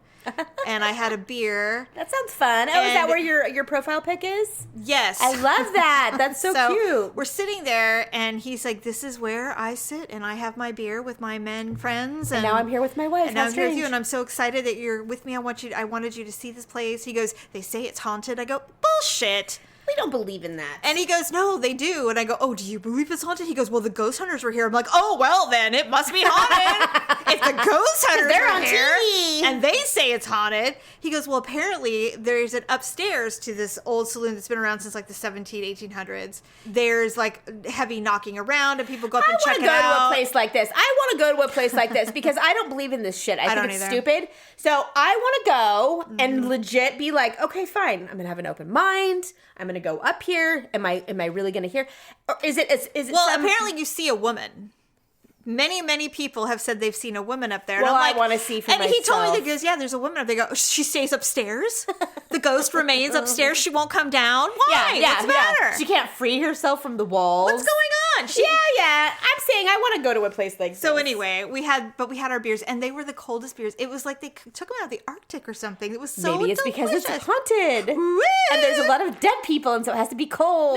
and I had a beer. that sounds fun. Oh, is And- that where your profile pic is? Yes. I love that. That's so cute. We're sitting there, and he's like, this is where I sit, and I have my beer with my men friends. And Now I'm here with my wife. And now How I'm here with you, strange. and I'm so excited that you're with me. I wanted you to see this place. He goes, they say it's haunted. I go, bullshit. We don't believe in that. And he goes, no, they do. And I go, oh, do you believe it's haunted? He goes, well, the ghost hunters were here. I'm like, oh, well, then it must be haunted. If the ghost hunters they're are on here TV. and they say it's haunted. He goes, well, apparently there's an upstairs to this old saloon that's been around since like the 1800s. There's like heavy knocking around and people go up I and want check to it go out. to a place like this. I want to go to a place like this because I don't believe in this shit. I think don't it's either. stupid. So I want to go and legit be like, okay, fine. I'm gonna have an open mind. I'm gonna go up here. Am I really gonna hear? Or is it? Well, some- apparently you see a woman. Many people have said they've seen a woman up there. And Well, I'm I like, wanna see for And he told me myself. that, he goes, yeah, there's a woman up there. They go, she stays upstairs. The ghost remains upstairs. She won't come down. Why? What's the matter? She can't free herself from the walls. What's going on? Yeah. I'm saying I want to go to a place like So this. anyway, we had our beers, and they were the coldest beers. It was like they took them out of the Arctic or something. It was so Maybe it's delicious. because it's haunted. Woo! And there's a lot of dead people, and so it has to be cold.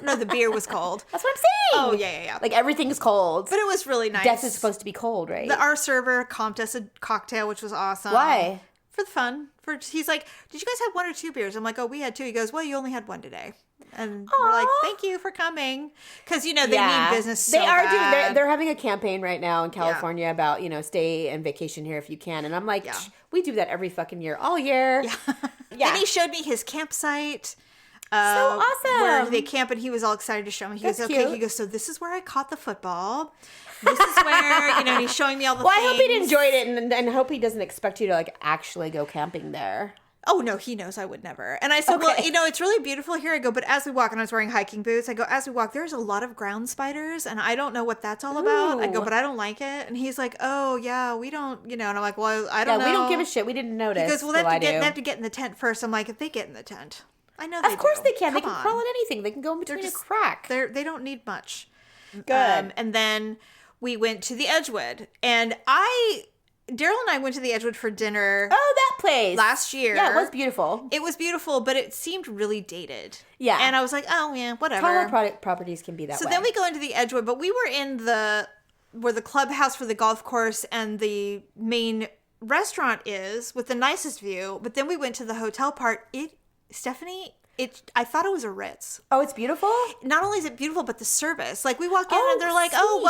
No, the beer was cold. That's what I'm saying. Oh, yeah. Like everything's cold. But it was really nice. Death is supposed to be cold, right? Our server comped us a cocktail, which was awesome. Why? For the fun. He's like, did you guys have one or two beers? I'm like, oh, we had two. He goes, well, you only had one today. And we're like, Aw. thank you for coming. Because, they need business so They are bad. doing. They're having a campaign right now in California about stay and vacation here if you can. And I'm like, Yeah. we do that every fucking year, all year. Yeah. Then he showed me his campsite. So awesome. Where they camp, and he was all excited to show me. He That's goes, okay. cute. He goes, so this is where I caught the football. This is where, and he's showing me all the Well, things. I hope he enjoyed it, and I hope he doesn't expect you to like actually go camping there. Oh, no, he knows I would never. And I said, well, Okay. it's really beautiful here. I go, but as we walk, and I was wearing hiking boots, I go, as we walk, there's a lot of ground spiders, and I don't know what that's all about. I go, Ooh. but I don't like it. And he's like, oh, yeah, we don't, and I'm like, well, I don't know. We don't give a shit. We didn't notice. He goes, well, Well, they have to get in the tent first. I'm like, if they get in the tent, I know they Of course do. they can. They Come can on. crawl in anything. They can go in between a crack. They don't need much. Good. And then we went to the Edgewood, and Daryl and I went to the Edgewood for dinner Oh, that place. last year. Yeah, it was beautiful. It was beautiful, but it seemed really dated. Yeah. And I was like, oh, yeah, whatever. Colorado properties can be that So way. then we go into the Edgewood, but we were in where the clubhouse for the golf course and the main restaurant is, with the nicest view. But then we went to the hotel part. Stephanie, I thought it was a Ritz. Oh, it's beautiful? Not only is it beautiful, but the service. Like, we walk in Oh, and they're like, sweet. oh,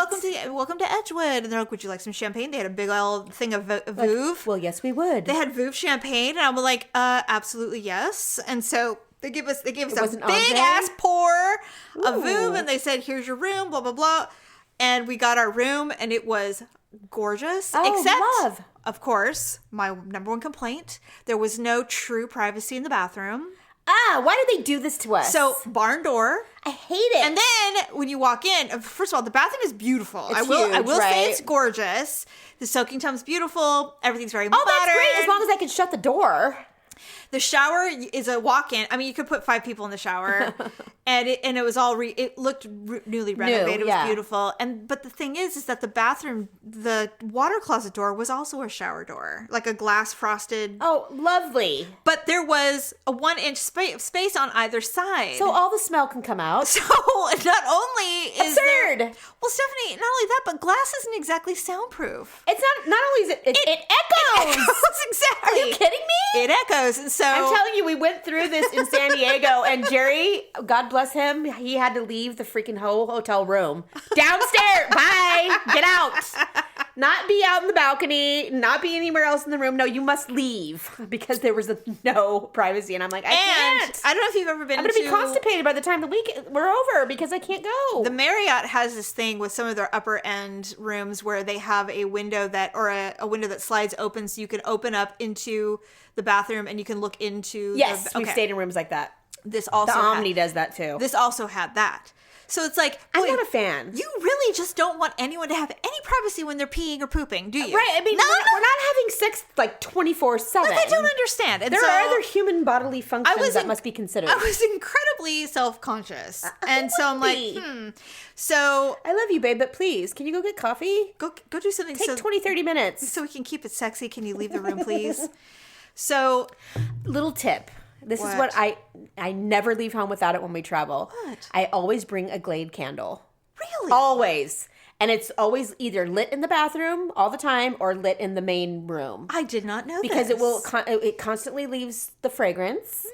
welcome to Edgewood. And they're like, would you like some champagne? They had a big old thing of Veuve. Well, yes, we would. They had Veuve champagne, and I'm like, absolutely yes. And so they gave us a was an big entree? ass pour of Ooh. Veuve, and they said, here's your room, blah blah blah. And we got our room, and it was gorgeous. Oh, except, love. of course, my number one complaint: there was no true privacy in the bathroom. Why did they do this to us? So barn door. I hate it. And then when you walk in, first of all, the bathroom is beautiful. It's I will huge, say right? it's gorgeous. The soaking tub's beautiful. Everything's very modern. That's great as long as I can shut the door. The shower is a walk-in. I mean, you could put 5 people in the shower, and it was all it looked newly renovated. It was beautiful. But the thing is that the bathroom, the water closet door was also a shower door, like a glass frosted. Oh, lovely! But there was a 1-inch space on either side, so all the smell can come out. So not only is absurd. Well, Stephanie, not only that, but glass isn't exactly soundproof. It's not. Not only is it echoes. It echoes, exactly. Are you kidding me? It echoes, and so I'm telling you, we went through this in San Diego, and Jerry, God bless him, he had to leave the freaking whole hotel room. Downstairs, bye, get out. Not be out in the balcony, not be anywhere else in the room. No, you must leave because there was no privacy. And I'm like, I can't. I don't know if you've ever been I'm going to be constipated by the time the week we're over because I can't go. The Marriott has this thing with some of their upper end rooms where they have a window a window that slides open so you can open up into the bathroom and you can look into. Yes, we've stayed in rooms like that. This also the Omni does that too. This also had that. So it's like, I'm not a fan. You really just don't want anyone to have any privacy when they're peeing or pooping, do you? Right. I mean, we're not having sex like 24/7. Like, I don't understand. And there are other human bodily functions that must be considered. I was incredibly self-conscious. And so I'm like, So I love you, babe, but please, can you go get coffee? Go do something. Take 20-30 minutes. So we can keep it sexy. Can you leave the room, please? So, little tip. This is what I never leave home without it when we travel. What? I always bring a Glade candle. Really? Always. And it's always either lit in the bathroom all the time or lit in the main room. I did not know because this. it constantly leaves the fragrance.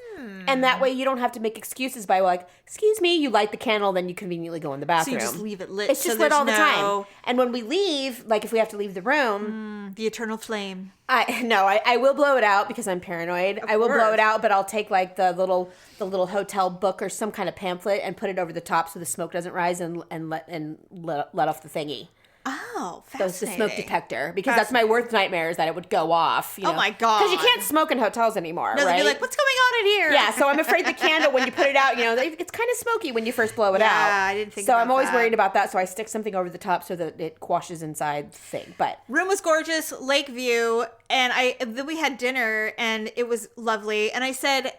And that way you don't have to make excuses by like, excuse me, you light the candle, then you conveniently go in the bathroom. So you just leave it lit. It's just lit all the time. And when we leave, like if we have to leave the room. The eternal flame. I will blow it out because I'm paranoid. I will blow it out, but I'll take like the little hotel book or some kind of pamphlet and put it over the top so the smoke doesn't rise and let off the thingy. Oh, The fascinating. smoke detector, because that's my worst nightmare is that it would go off. Oh my God. Because you can't smoke in hotels anymore, No, right? they'd be like, what's going on in here? Yeah, so I'm afraid the candle, when you put it out, it's kind of smoky when you first blow it out. Yeah, I didn't think so about I'm always that. worried about that, so I stick something over the top so that it quashes inside the thing. But room was gorgeous, lake view, and then we had dinner, and it was lovely. And I said,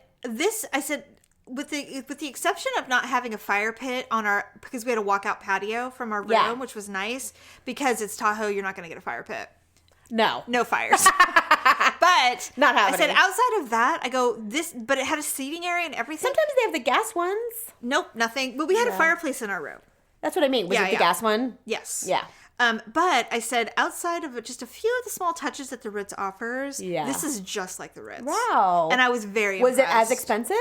with the exception of not having a fire pit because we had a walkout patio from our room, which was nice, because it's Tahoe, you're not going to get a fire pit. No fires. But not happening. I said, outside of that, I go, but it had a seating area and everything. Sometimes they have the gas ones. Nope, nothing. But we had a fireplace in our room. That's what I mean. Was it the gas one? Yes. Yeah. But I said, outside of just a few of the small touches that the Ritz offers, this is just like the Ritz. Wow. And I was very impressed. Was it as expensive?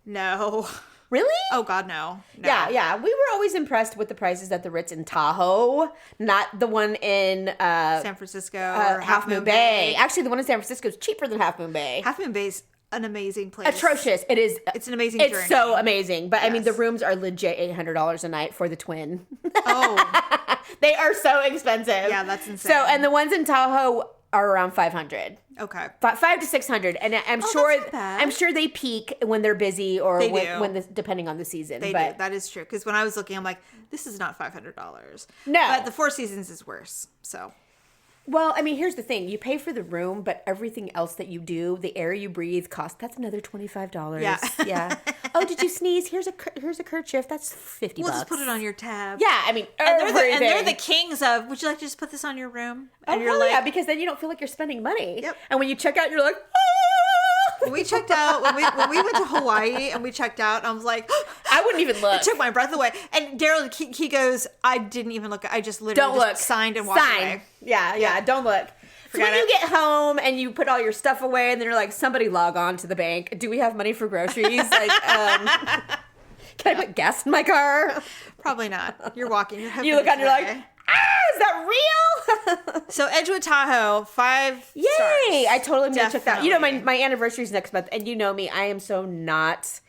No. Really? Oh, God, no. Yeah. We were always impressed with the prices at the Ritz in Tahoe, not the one in San Francisco or Half Moon Bay. Actually, the one in San Francisco is cheaper than Half Moon Bay. Half Moon Bay's an amazing place. Atrocious. It is. It's an amazing journey. It's so amazing. But I mean, the rooms are legit $800 a night for the twin. Oh. They are so expensive. Yeah, that's insane. So, and the ones in Tahoe are around 500. Okay. 500 to 600, and I'm sure they peak when they're busy or depending on the season. They do. That is true. Because when I was looking, I'm like, this is not $500. No, but the Four Seasons is worse. So. Well, I mean, here's the thing. You pay for the room, but everything else that you do, the air you breathe, that's another $25. Yeah. Yeah. Oh, did you sneeze? Here's a kerchief. That's $50. We'll just put it on your tab. Yeah, I mean, and they're the kings of, would you like to just put this on your room? And you're like, yeah, because then you don't feel like you're spending money. Yep. And when you check out, you're like, when we checked out, when we went to Hawaii and we checked out, I was like, I wouldn't even look. It took my breath away. And Daryl, he goes, I didn't even look. I just literally signed and walked away. Yeah, don't look. So when you get home and you put all your stuff away and then you're like, somebody log on to the bank. Do we have money for groceries? Like, can I put gas in my car? Probably not. You're walking. You look on, you're like, is that real? So Edgewood Tahoe, 5 Yay! stars. I totally need to check that out. You know, Definitely. my anniversary's next month, and you know me, I am so not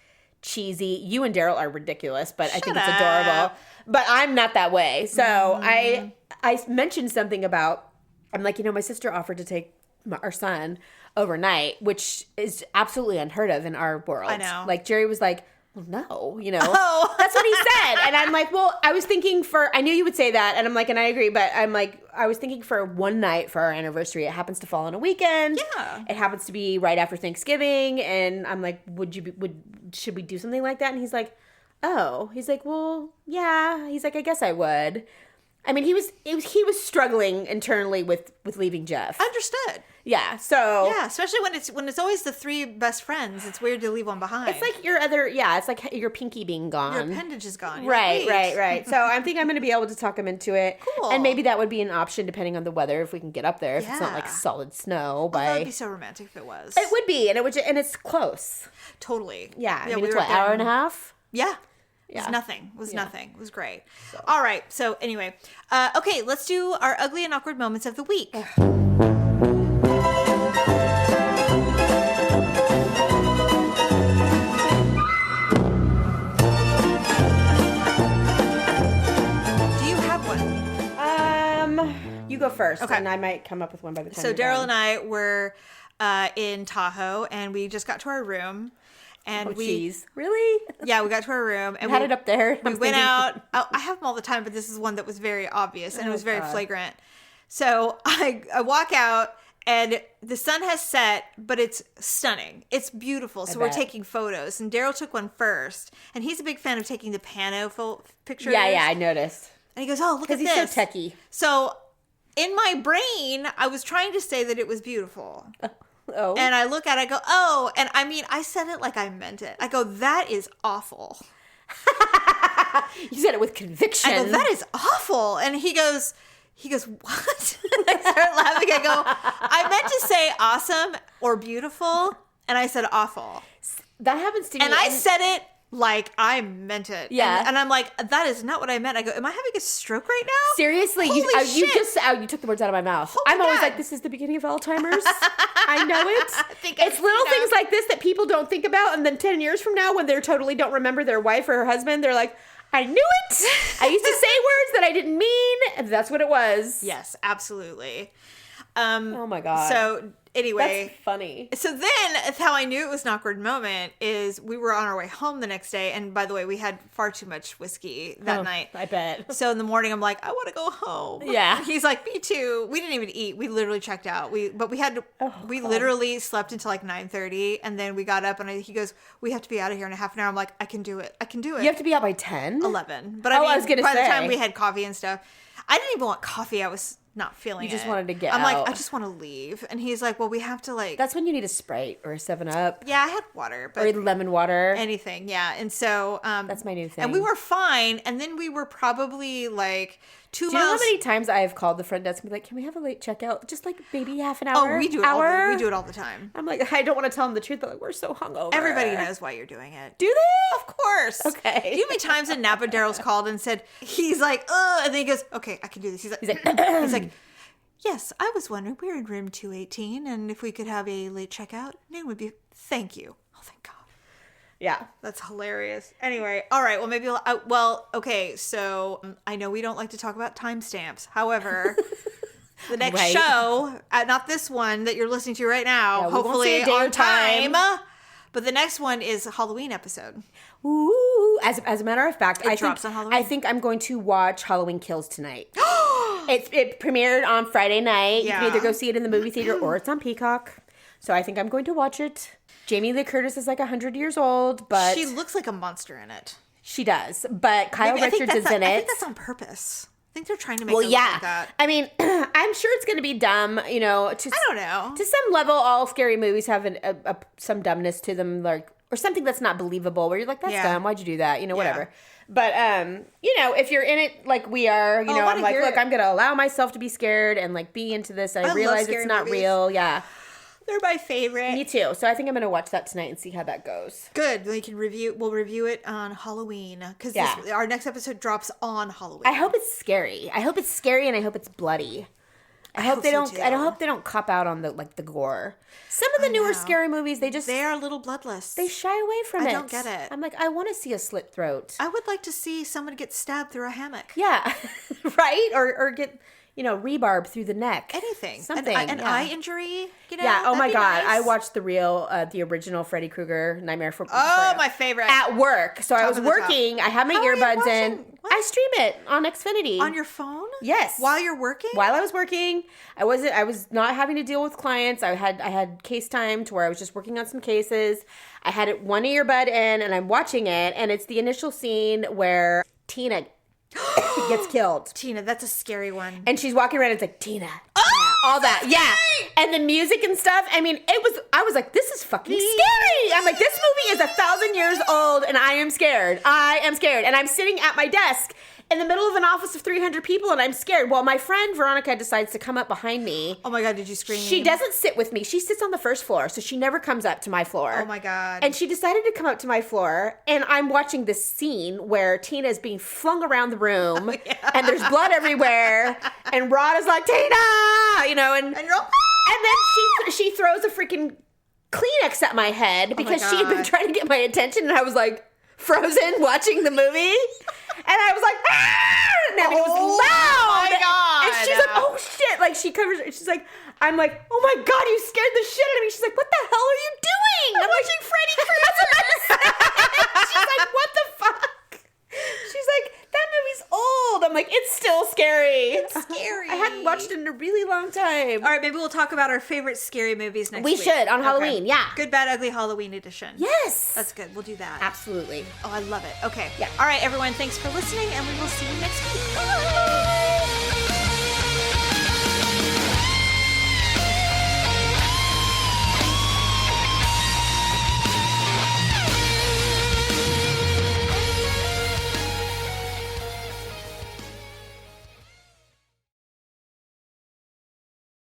cheesy. You and Daryl are ridiculous, but I think it's adorable. But I'm not that way. So I mentioned something about, I'm like, my sister offered to take our son overnight, which is absolutely unheard of in our world. I know. Like, Jerry was like, well, no, Oh. that's what he said. And I'm like, well, I was thinking I knew you would say that. And I'm like, and I agree, but I'm like, I was thinking for one night for our anniversary. It happens to fall on a weekend. Yeah. It happens to be right after Thanksgiving. And I'm like, should we do something like that? And he's like, oh, he's like, well, yeah. He's like, I guess I would. I mean, he was struggling internally with leaving Jeff. Understood. Yeah. So Yeah, especially when it's always the three best friends. It's weird to leave one behind. it's like it's like your pinky being gone. your appendage is gone. You're Right, like, "Wait." right. So I think I'm going to be able to talk him into it. Cool. And maybe that would be an option depending on the weather if we can get up there. If it's not like Yeah. solid snow. That would be so romantic if it was. It would be, and it's close. Totally. Yeah. I mean, we it's were what, up there hour and a half? Yeah. It Yeah. was nothing. It was nothing. It was great. All right. So anyway, okay, let's do our ugly and awkward moments of the week. Do you have one? You go first, Okay. and I might come up with one by the time. So you're Daryl done. and I were in Tahoe, and we just got to our room, and Really? we got to our room, and You had it up there. We went out. I have them all the time, but this is one that was very obvious and it was very flagrant. So I walk out, and the sun has set, but it's stunning. It's beautiful. So we're bet. taking photos, and Daryl took one first, and he's a big fan of taking the pano pictures. Yeah, I noticed. And he goes, "Oh, look at Because this." he's so techie. So in my brain, I was trying to say that it was beautiful. Oh. And I look at it, I go, "Oh," and I mean, I said it like I meant it. I go, "That is awful." You said it with conviction. I go, "That is awful." And he goes, "What?" And I start laughing. I go, "I meant to say awesome or beautiful, and I said awful." That happens to me. And I said it like I meant it. Yeah. And I'm like, "That is not what I meant." I go, "Am I having a stroke right now?" Seriously, Holy you shit. took the words out of my mouth. Oh my I'm always God. like, this is the beginning of Alzheimer's. I know it. think It's little know. things like this that people don't think about, and then 10 years from now, when they totally don't remember their wife or her husband, they're like, I knew it. I used to say words that I didn't mean, and that's what it was. Yes, absolutely. Oh my God. So anyway, That's funny. so then that's how I knew it was an awkward moment is we were on our way home the next day. And by the way, we had far too much whiskey that night. I bet. So in the morning, I'm like, I want to go home. Yeah. He's like, me too. We didn't even eat. We literally checked out. We literally slept until like 9:30. And then we got up and he goes, we have to be out of here in a half an hour. I'm like, I can do it. You have to be out by 10? 11. But I mean, I was gonna by the say. time we had coffee and stuff, I didn't even want coffee. I was not feeling it. You just wanted to get I'm out. like, I just want to leave. And he's like, well, we have to like. That's when you need a Sprite or a 7-Up Yeah, I had water, but or lemon water. anything. Yeah. And so. That's my new thing. And we were fine. And then we were probably like 2 Do you know how miles. many times I've called the front desk and be like, can we have a late checkout? Just like maybe half an hour. Oh, we do it. We do it all the time. I'm like, I don't want to tell them the truth, but like, we're so hungover. Everybody knows why you're doing it. Do they? Of course. Okay. Do you know how many times in Napa Daryl's called and said, he's like, ugh, and then he goes, okay, I can do this. He's like, he's like, yes, I was wondering, we're in room 218, and if we could have a late checkout, noon would be, thank you. Oh, thank God. Yeah. That's hilarious. Anyway, all right, well, maybe, okay, so I know we don't like to talk about timestamps. However, the next Right. show, not this one that you're listening to right now, Yeah, we won't hopefully say a day or on time. time. But the next one is a Halloween episode. Ooh. As a matter of fact, I drops think, on Halloween. I think I'm going to watch Halloween Kills tonight. It premiered on Friday night. Yeah. You can either go see it in the movie theater or it's on Peacock. So I think I'm going to watch it. Jamie Lee Curtis is like 100 years old, but She looks like a monster in it. she does. But Kyle Maybe- I think Richards is that's in I it. think that's on purpose. I think they're trying to make Well, it look yeah. like that. I mean, I'm sure it's going to be dumb, you know. I don't know. To some level, all scary movies have some dumbness to them, like, or something that's not believable, where you're like, that's Yeah. dumb. Why'd you do that? You know, whatever. But, you know, if you're in it like we are, you Oh, I know, wanna I'm like, hear look, it. I'm going to allow myself to be scared and, like, be into this. I love realize scary it's not movies. real. Yeah. They're my favorite. Me too. So I think I'm going to watch that tonight and see how that goes. Good. We'll review it on Halloween because Yeah. our next episode drops on Halloween. I hope it's scary. I hope it's scary and I hope it's bloody. I hope they so don't. too. I hope they don't cop out on the gore. Some of the newer know. scary movies, They are a little bloodless. they shy away from it. I don't get it. I'm like, I want to see a slit throat. I would like to see someone get stabbed through a hammock. Yeah, right. Or get rebarb through the neck. Anything. Something. An eye injury, Yeah, oh my God. Nice. I watched the original Freddy Krueger Nightmare for my favorite. at work. So I was working. I had my earbuds in. What? I stream it on Xfinity. On your phone? Yes. While you're working? While I was working, I was not having to deal with clients. I had case time to where I was just working on some cases. I had one earbud in and I'm watching it, and it's the initial scene where Tina gets killed. Tina, that's a scary one. And she's walking around and it's like, Tina. All that. Yeah. And the music and stuff. I mean, I was like, this is fucking scary. I'm like, this movie is 1,000 years old and I am scared. And I'm sitting at my desk in the middle of an office of 300 people and I'm scared. Well, my friend Veronica decides to come up behind me. Oh my God, did you scream? She doesn't sit with me. She sits on the first floor, so she never comes up to my floor. Oh my God. And she decided to come up to my floor, and I'm watching this scene where Tina is being flung around the room, and there's blood everywhere, and Rod is like, Tina! And then she throws a freaking Kleenex at my head because she had been trying to get my attention, and I was like, frozen watching the movie. And I was like, ah! And it was loud. Oh my God. And she's like, oh shit. Like she covers it. She's like, I'm like, oh my God, you scared the shit out of me. She's like, what the hell are you doing? I'm watching Freddy Krueger. She's like, what the fuck? She's like, that movie's old. I'm like, it's still scary. It's scary. I hadn't watched it in a really long time. All right, maybe we'll talk about our favorite scary movies next We week. should, on Halloween, yeah. Good, Bad, Ugly Halloween edition. Yes. That's good. We'll do that. Absolutely. Oh, I love it. Okay. Yeah. All right, everyone. Thanks for listening, and we will see you next week. Bye.